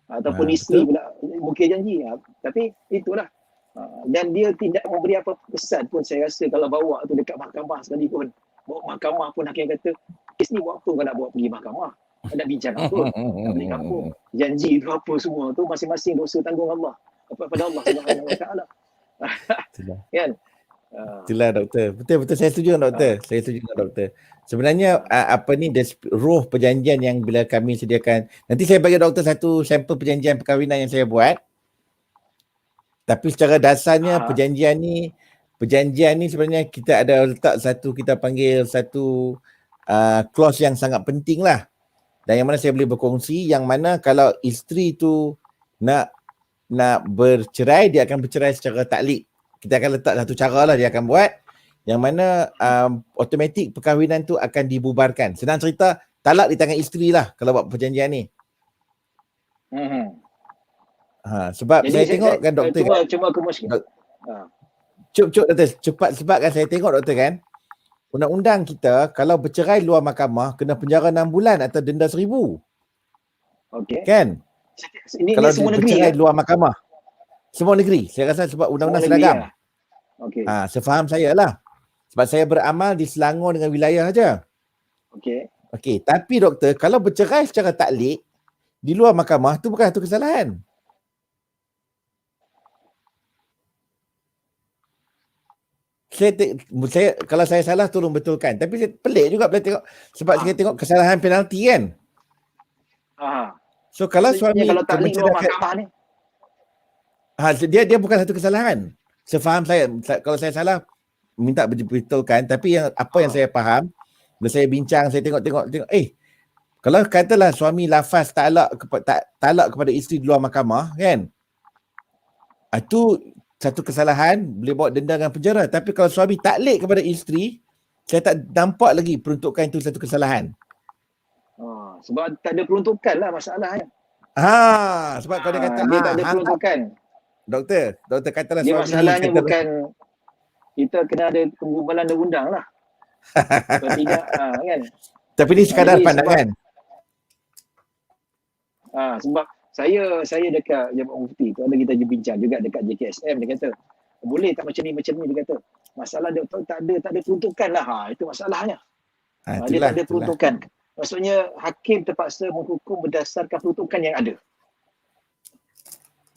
Ataupun isteri pula mungkin janji. Tapi itulah. Dan dia tidak memberi apa kesan pun saya rasa kalau bawa tu dekat mahkamah sekalipun. Bawa mahkamah pun hakim kata, kes ni buat apa kau nak bawa pergi mahkamah? Nak bincang apa? Nak balik kampung. Janji tu apa semua tu masing-masing dosa tanggung Allah. Pada Allah Subhanahu Wa Taala. Kan? Itulah doktor. Betul saya setuju dengan doktor. Saya setuju dengan doktor. Sebenarnya roh perjanjian yang bila kami sediakan, nanti saya bagi doktor satu sampel perjanjian perkahwinan yang saya buat. Tapi secara dasarnya perjanjian ni sebenarnya kita ada letak satu, kita panggil satu clause yang sangat penting lah. Dan yang mana saya boleh berkongsi, yang mana kalau isteri tu nak bercerai, dia akan bercerai secara taklik. Kita akan letak satu cara lah dia akan buat, yang mana automatik perkahwinan tu akan dibubarkan. Senang cerita, talak di tangan isteri lah kalau buat perjanjian ni. Sebab Jadi saya tengok kan doktor kan. cuma aku mesti Cuk doktor, cepat sebab kan saya tengok doktor kan. Undang-undang kita kalau bercerai luar mahkamah kena penjara 6 bulan atau denda 1,000. okey. Kan? Ini Kalau semua negeri bercerai kan? luar mahkamah. Semua negeri. Saya rasa sebab undang-undang Semua negeri, seragam. ya? Okey. Sefaham saya lah. Sebab saya beramal di Selangor dengan wilayah aja. Okey. Okey, tapi doktor, kalau bercerai secara taklik di luar mahkamah tu bukan satu kesalahan. Saya kalau saya salah tolong betulkan. Tapi saya pelik juga bila tengok sebab saya tengok kesalahan penalti kan. So kalau Maksudnya suami kalau taklik luar menceraikan, mahkamah ni, dia bukan satu kesalahan. Sefaham saya, kalau saya salah minta betulkan, tapi apa yang saya faham bila saya bincang, saya tengok kalau katalah suami lafaz talak kepada isteri di luar mahkamah kan, itu satu kesalahan, boleh bawa denda dengan penjara. Tapi kalau suami taklik kepada isteri, saya tak nampak lagi peruntukan itu satu kesalahan. sebab tak ada peruntukan lah masalahnya. Sebab kalau dia kata dia tak ada peruntukan. Doktor katalah Dia suami masalahnya kata, bukan kita kena ada pembubaran undang-undang lah. Kalau tidak kan. tapi ini sekadar jadi pandangan. Sebab saya dekat Jabatan Mufti tu ada kita bincang juga dekat JKSM, dia kata boleh tak macam ni dia kata. Masalah dia tak ada peruntukan lah. Itu masalahnya. Dia tak ada peruntukan. Maksudnya hakim terpaksa menghukum berdasarkan peruntukan yang ada.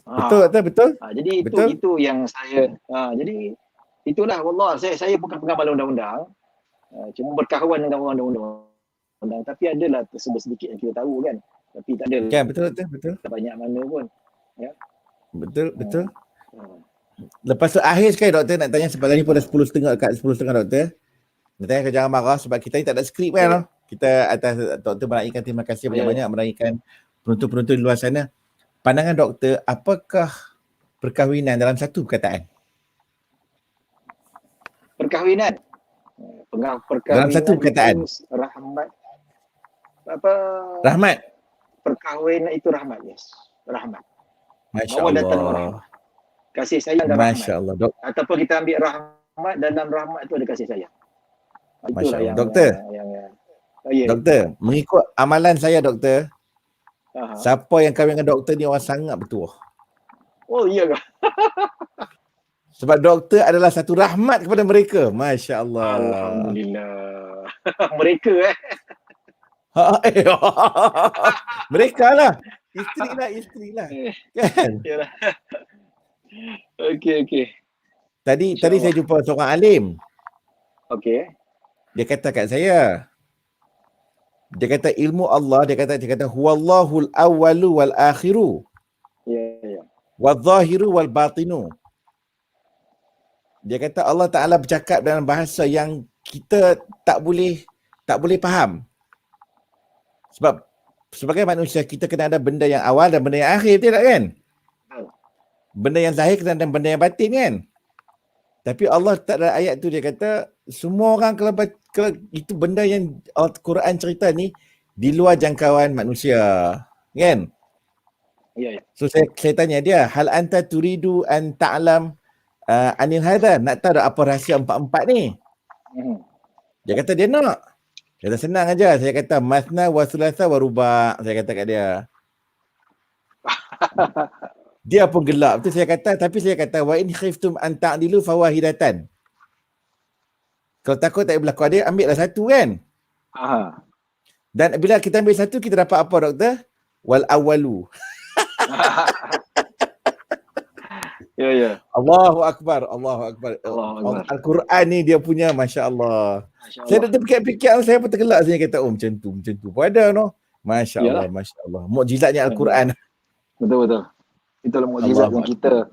Betul. Jadi itu yang saya jadi itulah wallah saya bukan pengamal undang-undang. Cuma berkawan dengan orang undang-undang, tapi adalah sedikit yang kita tahu kan. Tapi tak ada. Kan betul. Tak banyak mana pun. Ya. Betul. Lepas tu akhir sekali doktor nak tanya sebab ni pun dah 10.30 dekat 10.30 doktor. Nak tanya jangan marah sebab kita ni tak ada skrip kan. Kita atas doktor meraihkan terima kasih banyak-banyak meraihkan penonton-penonton di luar sana. Pandangan doktor, apakah perkahwinan dalam satu perkataan? Perkahwinan. Dalam satu perkataan. Rahmat. Rahmat. Perkahwinan itu rahmat, yes. Rahmat. Masya Mawadatan wa Allah. rahmat. Kasih sayang dan rahmat. Masya Allah. Ataupun kita ambil rahmat, dalam rahmat itu ada kasih sayang. Masya Allah. Yang, doktor. Yeah. Doktor, mengikut amalan saya doktor, siapa yang kahwin dengan doktor ni orang sangat bertuah. Oh iya ke? Sebab doktor adalah satu rahmat kepada mereka. Masya Allah. Alhamdulillah. Mereka Mereka lah. Isteri lah. Kan? Yalah. Okey. Tadi saya jumpa seorang alim. Okey. Dia kata kat saya. Dia kata ilmu Allah, dia kata huwallahul awwalu wal akhiru. Ya. Wal zahiru wal batinu. Dia kata Allah Ta'ala bercakap dalam bahasa yang kita tak boleh faham. Sebab sebagai manusia kita kena ada benda yang awal dan benda yang akhir, tidak kan? Benda yang zahir kena ada benda yang batin kan? Tapi Allah tak ada ayat tu dia kata semua orang kalau itu benda yang Al-Quran cerita ni di luar jangkauan manusia. Kan? Ya. So saya tanya dia, hal anta turidu an ta'lam anil hadha, nak tahu apa rahsia empat-empat ni? Dia kata dia nak. Dia kata senang aja. Saya kata masna wa thulatha wa ruba'. Saya kata kat dia. Dia pun gelap tu saya kata wa in khiftum an ta'dilu fawahidatan. Kalau takut tak berlaku ada, ambillah satu kan. Dan bila kita ambil satu kita dapat apa doktor? Wal awalu. Ya. Allahu akbar. Al-Quran ni dia punya masya-Allah. Saya dah terfikir-fikir saya pun tergelak saya kata macam tu. Pada no. Masya-Allah. Mukjizatnya Al-Quran. Betul. Itulah mukjizat yang kita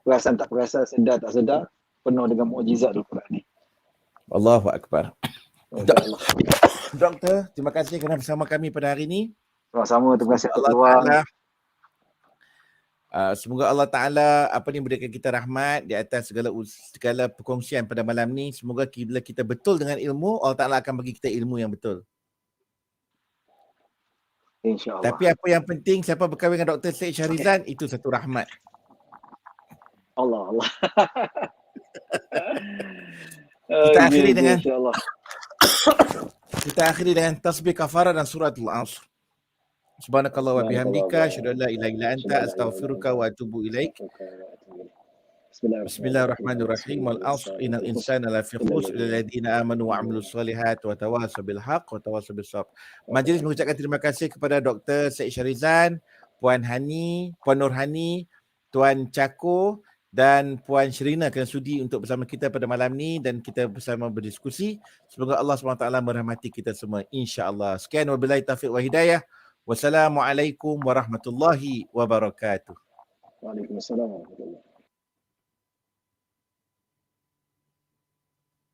perasan tak perasan, sedar tak sedar, penuh dengan mukjizat Al-Quran ni. Allahu akbar. Doktor, terima kasih kerana bersama kami pada hari ini. Sama-sama, terima kasih Allah Tuhan. Semoga Allah Ta'ala berikan kita rahmat di atas segala perkongsian pada malam ni. Semoga bila kita betul dengan ilmu, Allah Ta'ala akan bagi kita ilmu yang betul. InsyaAllah. Tapi apa yang penting, siapa berkahwin dengan Dr. Syed Syahrizan, itu satu rahmat. Allah. Kita akhiri dengan InsyaAllah. kita akhiri dengan tasbih kafarah dan suratul Asr. Subhanakallah wa bihamdika, asyhadu an la ilaha illa anta, astaghfiruka wa atubu ilaik. Bismillahirrahmanirrahim. Wal 'asr innal insana lafi khusr illa alladziina aamanu wa 'amilus solihat wa tawassaw bil haqq wa tawassaw bis sabr. Majlis mengucapkan terima kasih kepada Dr. Syed Syahrizan, Puan Hani, Puan Nurhani, Tuan Cako dan Puan Sherina kerana sudi untuk bersama kita pada malam ni dan kita bersama berdiskusi. Semoga Allah SWT merahmati kita semua, insya-Allah. Sekian, wabillahi taufiq wa hidayah. Wassalamualaikum warahmatullahi wabarakatuh. Waalaikumsalam warahmatullahi wabarakatuh.